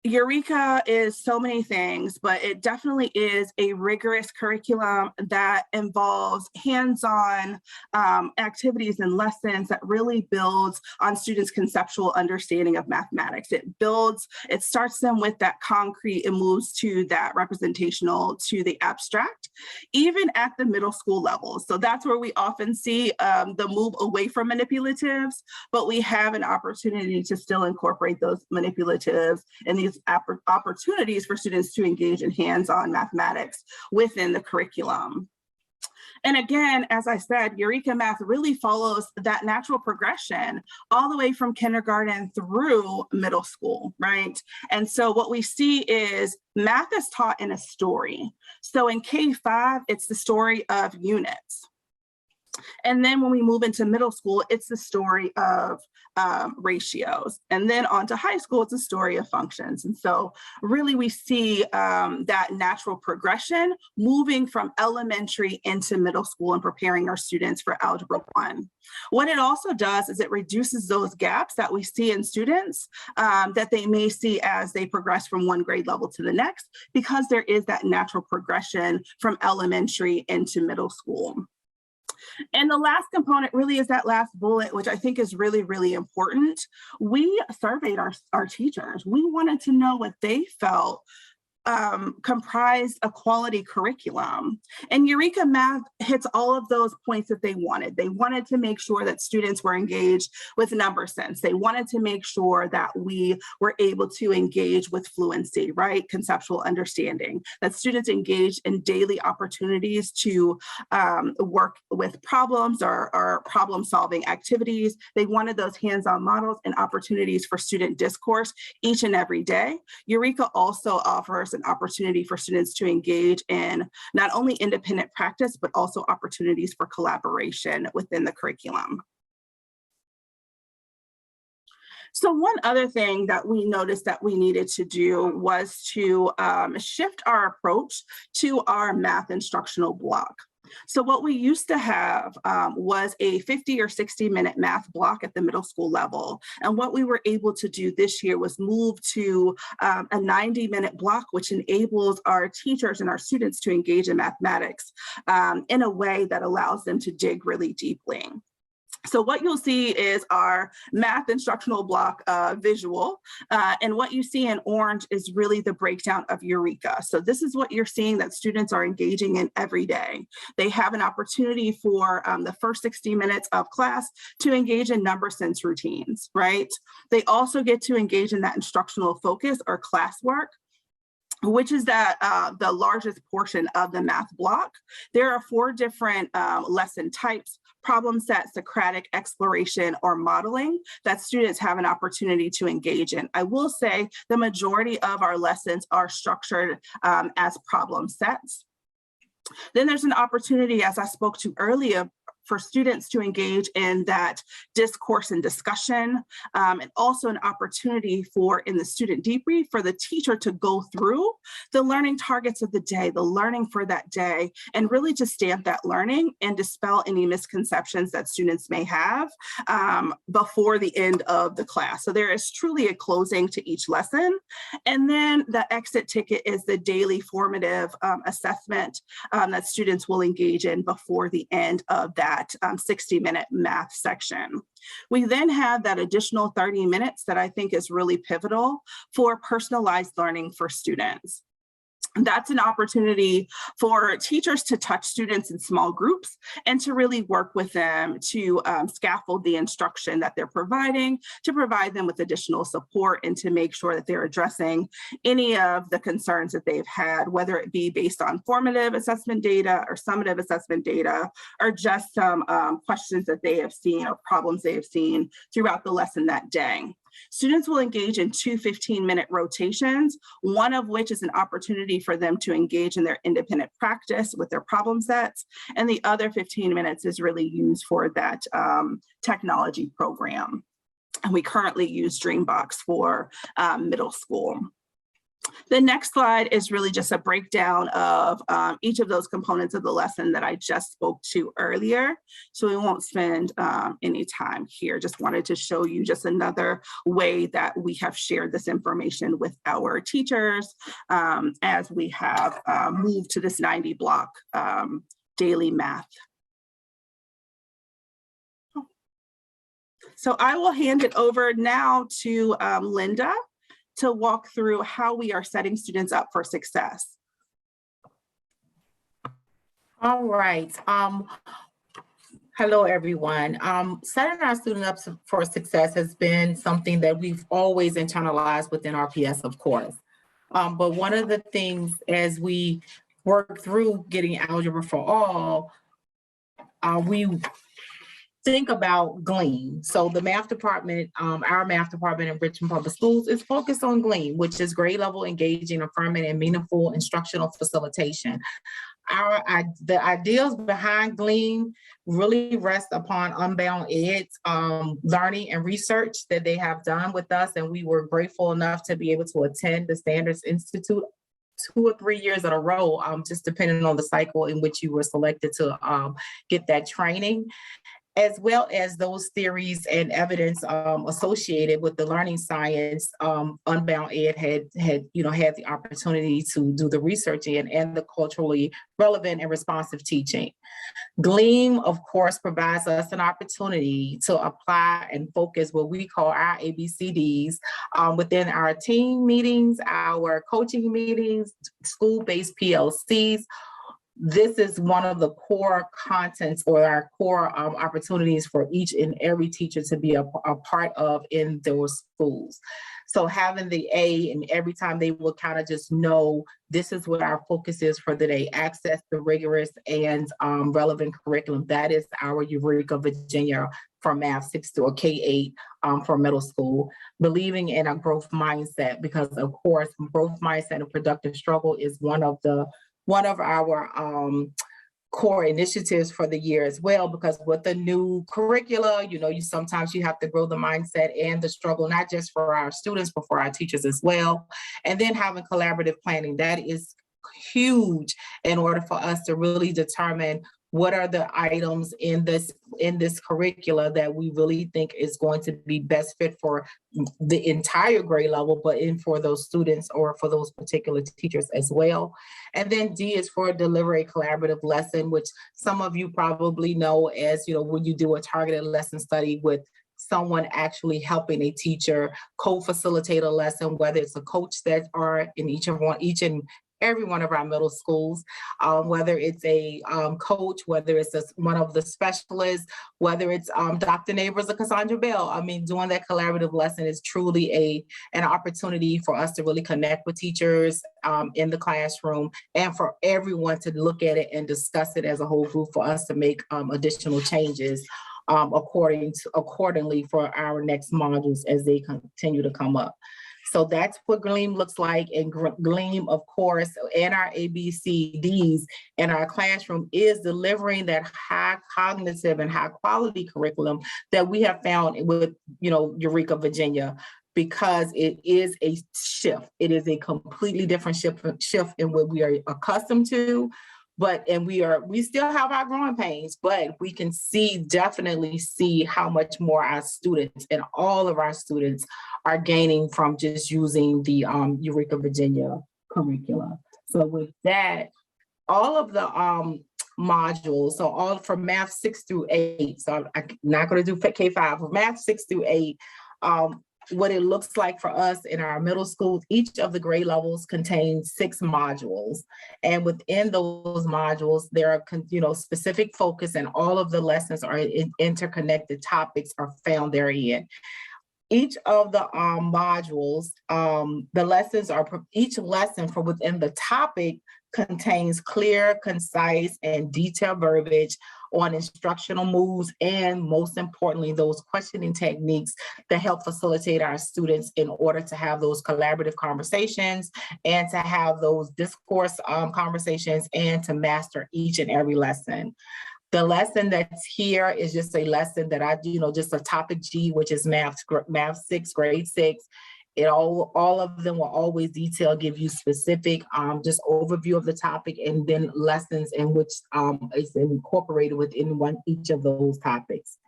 Eureka is so many things, but it definitely is a rigorous curriculum that involves hands-on activities and lessons that really builds on students' conceptual understanding of mathematics. It starts them with that concrete and moves to that representational, to the abstract, even at the middle school level. So that's where we often see the move away from manipulatives, but we have an opportunity to still incorporate those manipulatives and these opportunities for students to engage in hands-on mathematics within the curriculum. And again, as I said, Eureka Math really follows that natural progression all the way from kindergarten through middle school, right? And so what we see is math is taught in a story. So in K-5, it's the story of units. And then when we move into middle school, it's the story of ratios. And then on to high school, it's a story of functions. And so really we see that natural progression moving from elementary into middle school and preparing our students for Algebra 1. What it also does is it reduces those gaps that we see in students that they may see as they progress from one grade level to the next, because there is that natural progression from elementary into middle school. And the last component really is that last bullet, which I think is really, really important. We surveyed our teachers. We wanted to know what they felt comprised a quality curriculum. And Eureka Math hits all of those points that they wanted. They wanted to make sure that students were engaged with number sense. They wanted to make sure that we were able to engage with fluency, right? Conceptual understanding, that students engaged in daily opportunities to work with problems or problem-solving activities. They wanted those hands-on models and opportunities for student discourse each and every day. Eureka also offers an opportunity for students to engage in not only independent practice, but also opportunities for collaboration within the curriculum. So one other thing that we noticed that we needed to do was to shift our approach to our math instructional block. So what we used to have was a 50 or 60-minute math block at the middle school level. And what we were able to do this year was move to a 90-minute block, which enables our teachers and our students to engage in mathematics in a way that allows them to dig really deeply. So what you'll see is our math instructional block visual, and what you see in orange is really the breakdown of Eureka. So this is what you're seeing that students are engaging in every day. They have an opportunity for the first 60 minutes of class to engage in number sense routines, right? They also get to engage in that instructional focus or classwork, which is that the largest portion of the math block. There are 4 different lesson types: problem set, Socratic, exploration, or modeling, that students have an opportunity to engage in. I will say the majority of our lessons are structured as problem sets. Then there's an opportunity, as I spoke to earlier, for students to engage in that discourse and discussion, and also an opportunity for, in the student debrief, for the teacher to go through the learning targets of the day, the learning for that day, and really to stamp that learning and dispel any misconceptions that students may have before the end of the class. So there is truly a closing to each lesson. And then the exit ticket is the daily formative assessment that students will engage in before the end of that 60-minute math section. We then have that additional 30 minutes that I think is really pivotal for personalized learning for students. That's an opportunity for teachers to touch students in small groups and to really work with them to scaffold the instruction that they're providing, to provide them with additional support, and to make sure that they're addressing any of the concerns that they've had, whether it be based on formative assessment data or summative assessment data, or just some questions that they have seen or problems they have seen throughout the lesson that day. Students will engage in 2 15-minute rotations, one of which is an opportunity for them to engage in their independent practice with their problem sets, and the other 15 minutes is really used for that technology program. And we currently use Dreambox for middle school. The next slide is really just a breakdown of each of those components of the lesson that I just spoke to earlier. So we won't spend any time here. Just wanted to show you just another way that we have shared this information with our teachers as we have moved to this 90 block daily math. So I will hand it over now to Linda to walk through how we are setting students up for success. All right. Hello, everyone. Setting our students up for success has been something that we've always internalized within RPS, of course. But one of the things as we work through getting Algebra for All, we think about GLEAN. So the math department, our math department in Richmond Public Schools is focused on GLEAN, which is grade level engaging, affirming, and meaningful instructional facilitation. The ideals behind GLEAN really rest upon Unbound Ed's learning and research that they have done with us, and we were grateful enough to be able to attend the Standards Institute 2 or 3 years in a row, just depending on the cycle in which you were selected to get that training, as well as those theories and evidence associated with the learning science. Unbound Ed had the opportunity to do the research in, and the culturally relevant and responsive teaching. GLEAN, of course, provides us an opportunity to apply and focus what we call our ABCDs within our team meetings, our coaching meetings, school-based PLCs. This is one of the core contents or our core opportunities for each and every teacher to be a part of in those schools. So having the A, and every time they will kind of just know this is what our focus is for the day, access the rigorous and relevant curriculum. That is our Eureka Virginia for Math 6 to K-8 for middle school. Believing in a growth mindset, because of course, growth mindset and productive struggle is one of our core initiatives for the year as well, because with the new curricula, you sometimes you have to grow the mindset and the struggle, not just for our students, but for our teachers as well. And then having collaborative planning, that is huge in order for us to really determine what are the items in this curricula that we really think is going to be best fit for the entire grade level, but for those students or for those particular teachers as well. And then D is for deliver a collaborative lesson, which some of you probably know as, when you do a targeted lesson study with someone actually helping a teacher co-facilitate a lesson, whether it's a coach that are in each and every one of our middle schools, whether it's a coach, whether it's one of the specialists, whether it's Dr. Neighbors or Cassandra Bell. I mean, doing that collaborative lesson is truly an opportunity for us to really connect with teachers in the classroom, and for everyone to look at it and discuss it as a whole group, for us to make additional changes accordingly for our next modules as they continue to come up. So that's what Gleam looks like. And Gleam, of course, and our ABCDs in our classroom is delivering that high cognitive and high quality curriculum that we have found with, Eureka Virginia, because it is a shift. It is a completely different shift in what we are accustomed to. And we still have our growing pains, but we can definitely see how much more our students and all of our students are gaining from just using the Eureka Virginia curricula. So with that, all of the modules, so all from Math 6 through 8, so I'm not going to do K-5, for Math 6 through 8, what it looks like for us in our middle schools, each of the grade levels contains 6 modules. And within those modules, there are, specific focus, and all of the lessons are interconnected topics are found therein. Each of the modules, each lesson from within the topic contains clear, concise, and detailed verbiage on instructional moves, and most importantly, those questioning techniques that help facilitate our students in order to have those collaborative conversations and to have those discourse conversations and to master each and every lesson. The lesson that's here is just a lesson that I do, just a topic G, which is Math 6, grade 6. All of them will always give you specific just overview of the topic, and then lessons in which is incorporated within each of those topics.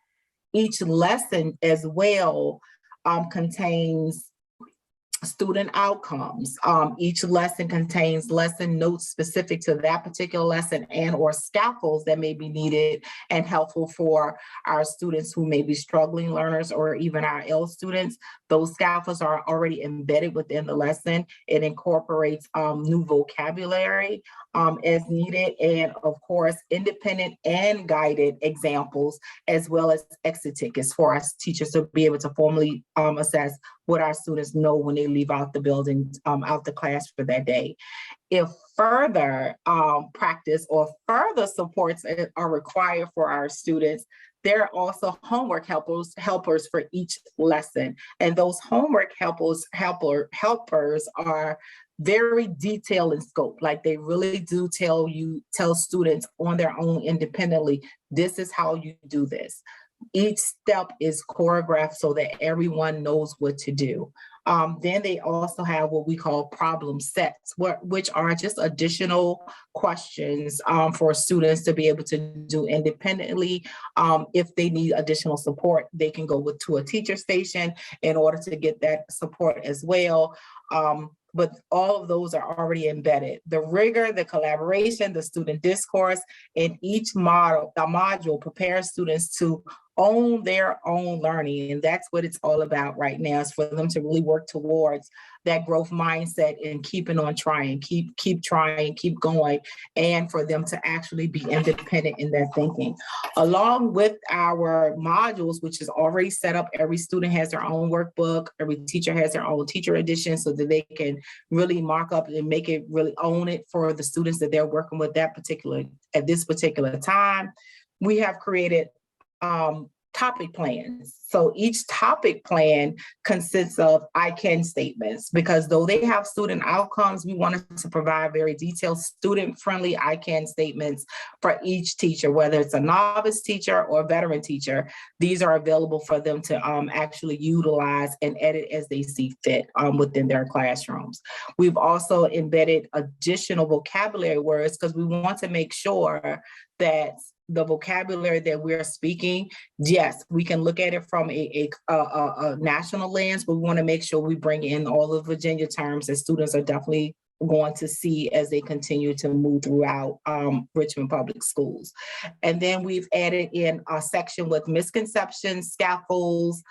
Each lesson as well contains student outcomes. Each lesson contains lesson notes specific to that particular lesson and or scaffolds that may be needed and helpful for our students who may be struggling learners or even our L students. Those scaffolds are already embedded within the lesson. It incorporates new vocabulary as needed, and of course, independent and guided examples, as well as exit tickets for us teachers to be able to formally assess what our students know when they leave out the building, out the class for that day. If further practice or further supports are required for our students, there are also homework helpers for each lesson. And those homework helpers are very detailed in scope. Like, they really do tell students on their own independently, this is how you do this. Each step is choreographed so that everyone knows what to do. Then they also have what we call problem sets, which are just additional questions for students to be able to do independently. If they need additional support, they can go to a teacher station in order to get that support as well. but all of those are already embedded. The rigor, the collaboration, the student discourse, and each module prepares students to own their own learning. And that's what it's all about right now, is for them to really work towards that growth mindset and keeping on trying, keep trying, keep going, and for them to actually be independent in their thinking. Along with our modules, which is already set up, every student has their own workbook, every teacher has their own teacher edition, so that they can really mark up and make it, really own it for the students that they're working with at this particular time. We have created topic plans. So each topic plan consists of I can statements, because though they have student outcomes, we wanted to provide very detailed student-friendly I can statements for each teacher, whether it's a novice teacher or a veteran teacher. These are available for them to actually utilize and edit as they see fit within their classrooms. We've also embedded additional vocabulary words, because we want to make sure that the vocabulary that we're speaking, yes, we can look at it from a national lens, but we want to make sure we bring in all the Virginia terms that students are definitely going to see as they continue to move throughout Richmond Public Schools. And then we've added in a section with misconceptions, scaffolds,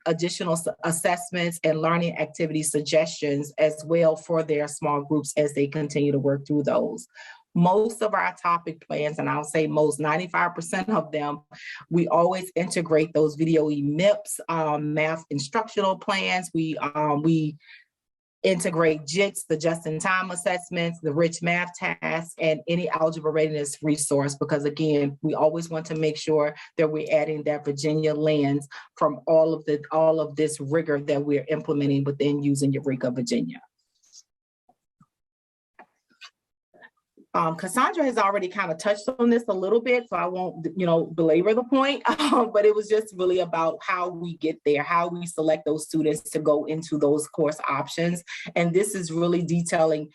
additional assessments, and learning activity suggestions as well for their small groups as they continue to work through those. Most of our topic plans, and I'll say most, 95% of them, we always integrate those video MIPS, math instructional plans. We integrate JITs, the just-in-time assessments, the rich math tasks, and any algebra readiness resource, because again, we always want to make sure that we're adding that Virginia lens from all of this rigor that we're implementing within using Eureka Virginia. Cassandra has already kind of touched on this a little bit, so I won't, belabor the point, but it was just really about how we get there, how we select those students to go into those course options. And this is really detailing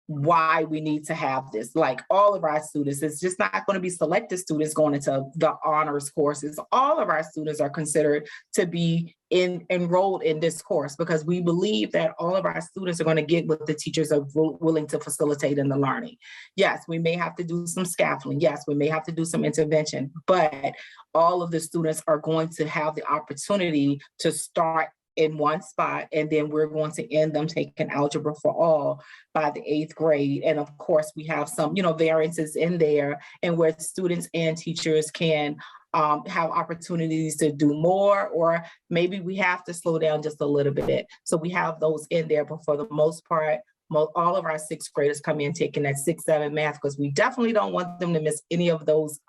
why we need to have this. Like all of our students, it's just not going to be selected students going into the honors courses. All of our students are considered to be enrolled in this course, because we believe that all of our students are going to get what the teachers are willing to facilitate in the learning. Yes, we may have to do some scaffolding. Yes, we may have to do some intervention, but all of the students are going to have the opportunity to start in one spot, and then we're going to end them taking algebra for all by the 8th grade. And of course, we have some, variances in there, and where students and teachers can have opportunities to do more, or maybe we have to slow down just a little bit. So we have those in there, but for the most part, all of our 6th graders come in taking that 6-7 math, because we definitely don't want them to miss any of those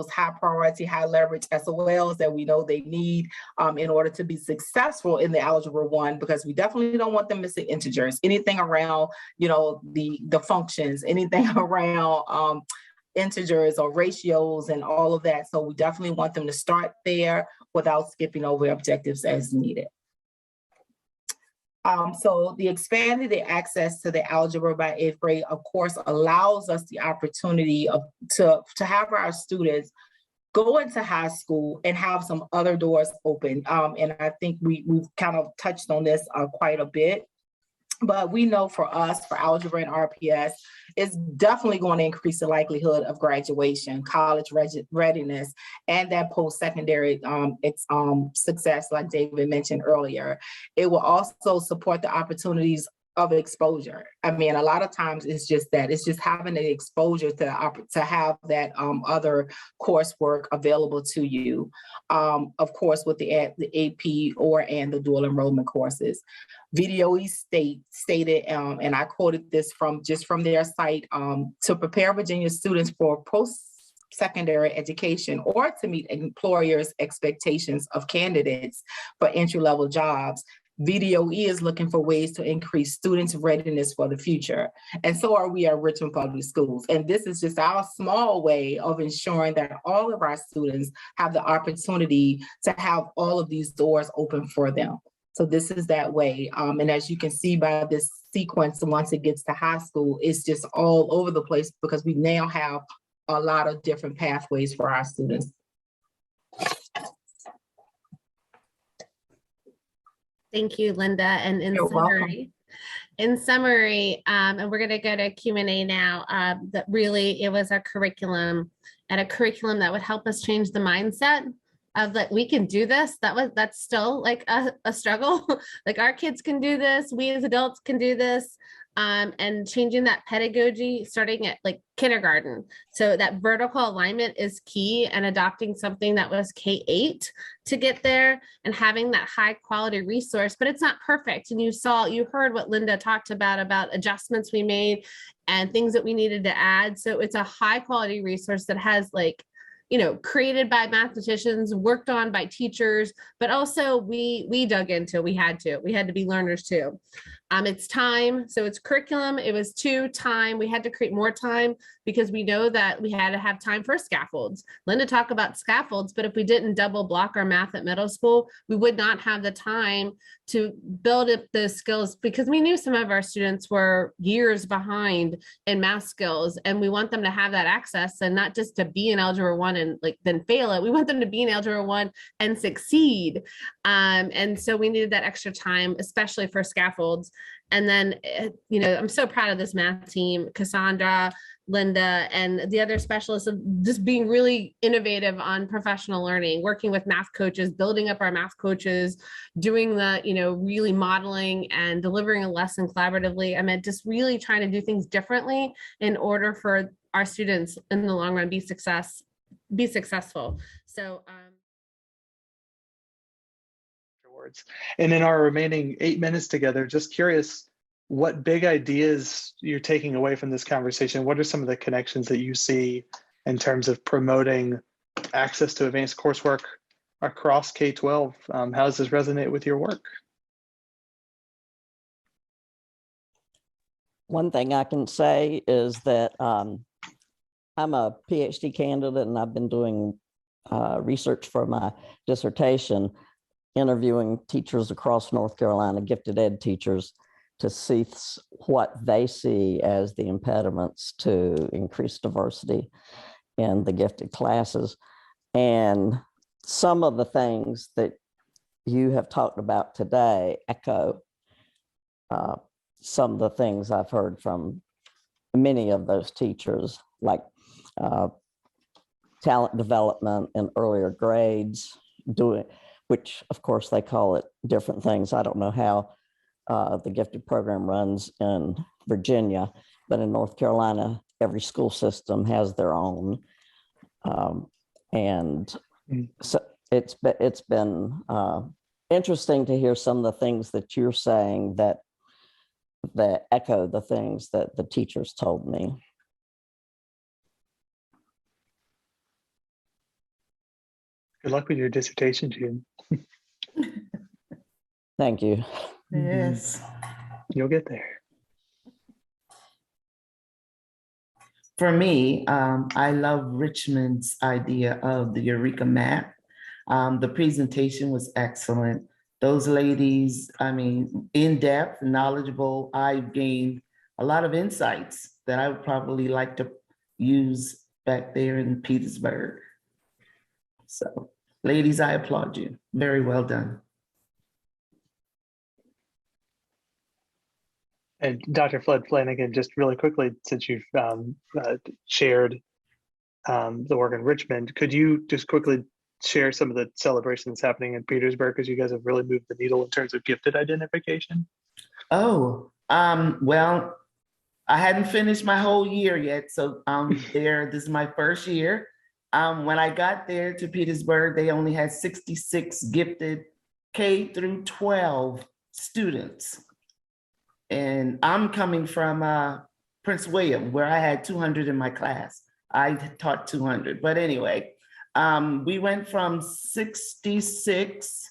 high priority, high leverage SOLs that we know they need in order to be successful in the Algebra 1, because we definitely don't want them missing integers, anything around, the functions, anything around integers or ratios and all of that. So we definitely want them to start there without skipping over objectives as needed. So the expanded access to the algebra by 8th grade, of course, allows us the opportunity to have our students go into high school and have some other doors open. And I think we've kind of touched on this quite a bit. But we know for us, for algebra and RPS, it's definitely going to increase the likelihood of graduation, college readiness, and that post-secondary success, like David mentioned earlier. It will also support the opportunities of exposure. I mean, a lot of times it's just having the exposure to have that other coursework available to you. Of course, with the AP and the dual enrollment courses. VDOE stated, and I quoted this from their site, to prepare Virginia students for post-secondary education or to meet employers' expectations of candidates for entry-level jobs. VDOE is looking for ways to increase students' readiness for the future. And so are we at Richmond Public Schools. And this is just our small way of ensuring that all of our students have the opportunity to have all of these doors open for them. So this is that way. And as you can see by this sequence, once it gets to high school, it's just all over the place, because we now have a lot of different pathways for our students. Thank you, Linda. And in You're summary, welcome. in summary, and we're going to go to Q&A now, that really it was a curriculum that would help us change the mindset of like, we can do this. That's still like a struggle. Like our kids can do this. We as adults can do this. And changing that pedagogy starting at like kindergarten. So that vertical alignment is key, and adopting something that was K-8 to get there and having that high quality resource, but it's not perfect. And you heard what Linda talked about adjustments we made and things that we needed to add. So it's a high quality resource that has like, created by mathematicians, worked on by teachers, but also we dug into, we had to be learners too. It's time. So it's curriculum. It was time. We had to create more time because we know that we had to have time for scaffolds. Linda talked about scaffolds, but if we didn't double block our math at middle school, we would not have the time to build up those skills, because we knew some of our students were years behind in math skills, and we want them to have that access and not just to be in Algebra 1 and like then fail it. We want them to be in Algebra 1 and succeed. And so we needed that extra time, especially for scaffolds. And then, I'm so proud of this math team, Cassandra, Linda, and the other specialists, of just being really innovative on professional learning, working with math coaches, building up our math coaches, doing the, really modeling and delivering a lesson collaboratively. I mean, just really trying to do things differently in order for our students in the long run be successful. So, and in our remaining 8 minutes together, just curious what big ideas you're taking away from this conversation. What are some of the connections that you see in terms of promoting access to advanced coursework across K-12? How does this resonate with your work? One thing I can say is that I'm a PhD candidate, and I've been doing research for my dissertation, interviewing teachers across North Carolina, gifted ed teachers, to see what they see as the impediments to increased diversity in the gifted classes. And some of the things that you have talked about today echo some of the things I've heard from many of those teachers, like talent development in earlier grades, which of course they call it different things. I don't know how the gifted program runs in Virginia, but in North Carolina, every school system has their own. And so it's been interesting to hear some of the things that you're saying that echo the things that the teachers told me. Good luck with your dissertation, June. Thank you. Yes. You'll get there. For me, I love Richmond's idea of the Eureka map. The presentation was excellent. Those ladies, I mean, in-depth, knowledgeable. I gained a lot of insights that I would probably like to use back there in Petersburg. So, ladies, I applaud you. Very well done. And Dr. Flood Flanagan, just really quickly, since you've shared the work in Richmond, could you just quickly share some of the celebrations happening in Petersburg, because you guys have really moved the needle in terms of gifted identification? Oh, well, I hadn't finished my whole year yet. So this is my first year. When I got there to Petersburg, they only had 66 gifted K through 12 students. And I'm coming from Prince William, where I had 200 in my class. I taught 200, but anyway, we went from 66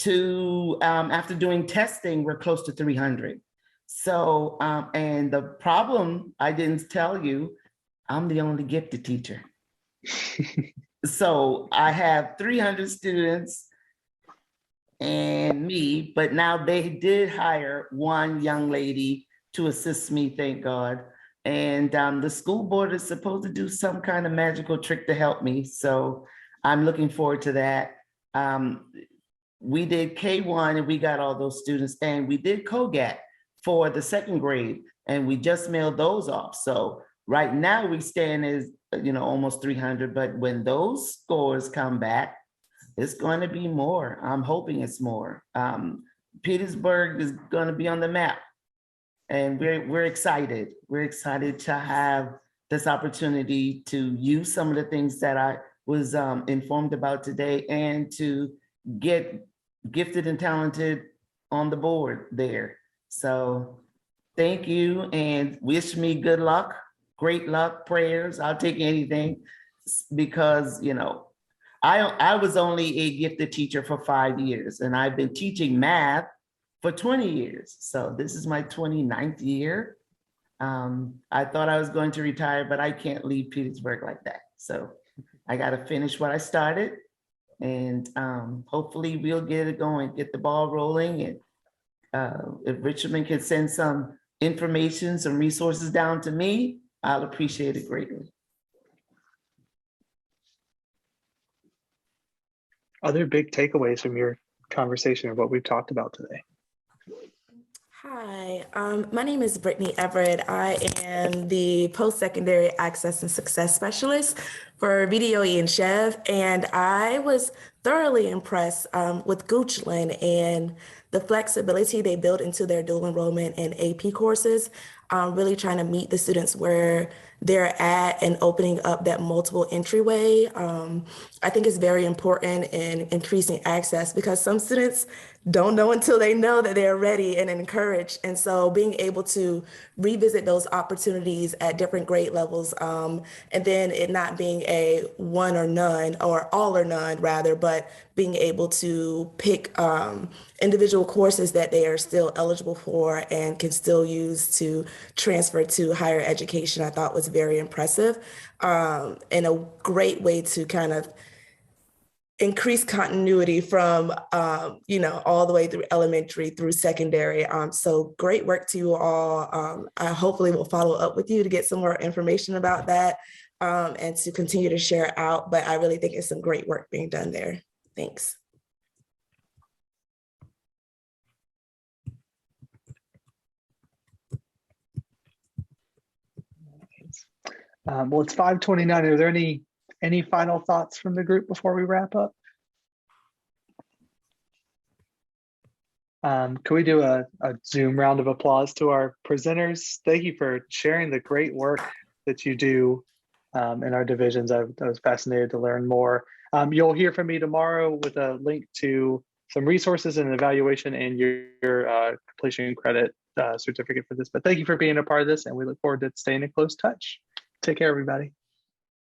to, after doing testing, we're close to 300. So, and the problem I didn't tell you, I'm the only gifted teacher. So I have 300 students and me, but now they did hire one young lady to assist me, thank God. And the school board is supposed to do some kind of magical trick to help me. So I'm looking forward to that. We did K1 and we got all those students, and we did COGAT for the second grade, and we just mailed those off. So right now we stand as, almost 300, but when those scores come back, it's going to be more. I'm hoping it's more. Petersburg is going to be on the map, and we're excited. We're excited to have this opportunity to use some of the things that I was informed about today, and to get gifted and talented on the board there. So thank you, and wish me good luck, great luck, prayers. I'll take anything, because, I was only a gifted teacher for 5 years, and I've been teaching math for 20 years. So this is my 29th year. I thought I was going to retire, but I can't leave Petersburg like that. So I got to finish what I started, and hopefully we'll get it going, get the ball rolling. And if Richmond can send some information, some resources down to me, I'll appreciate it greatly. Other big takeaways from your conversation of what we've talked about today? Hi, my name is Brittany Everett. I am the post-secondary access and success specialist for VDOE and Chev, and I was thoroughly impressed with Goochland and the flexibility they built into their dual enrollment and AP courses, really trying to meet the students where they're at and opening up that multiple entryway. I think it's very important in increasing access, because some students don't know until they know that they're ready and encouraged. And so being able to revisit those opportunities at different grade levels, and then it not being a one or none, or all or none rather, but being able to pick individual courses that they are still eligible for and can still use to transfer to higher education, I thought was very impressive, and a great way to kind of increase continuity from, all the way through elementary through secondary. So great work to you all. I hopefully will follow up with you to get some more information about that, and to continue to share out. But I really think it's some great work being done there. Thanks. Well, it's 5:29. Are there any final thoughts from the group before we wrap up? Can we do a Zoom round of applause to our presenters? Thank you for sharing the great work that you do in our divisions. I was fascinated to learn more. You'll hear from me tomorrow with a link to some resources and an evaluation and your completion credit certificate for this. But thank you for being a part of this, and we look forward to staying in close touch. Take care, everybody.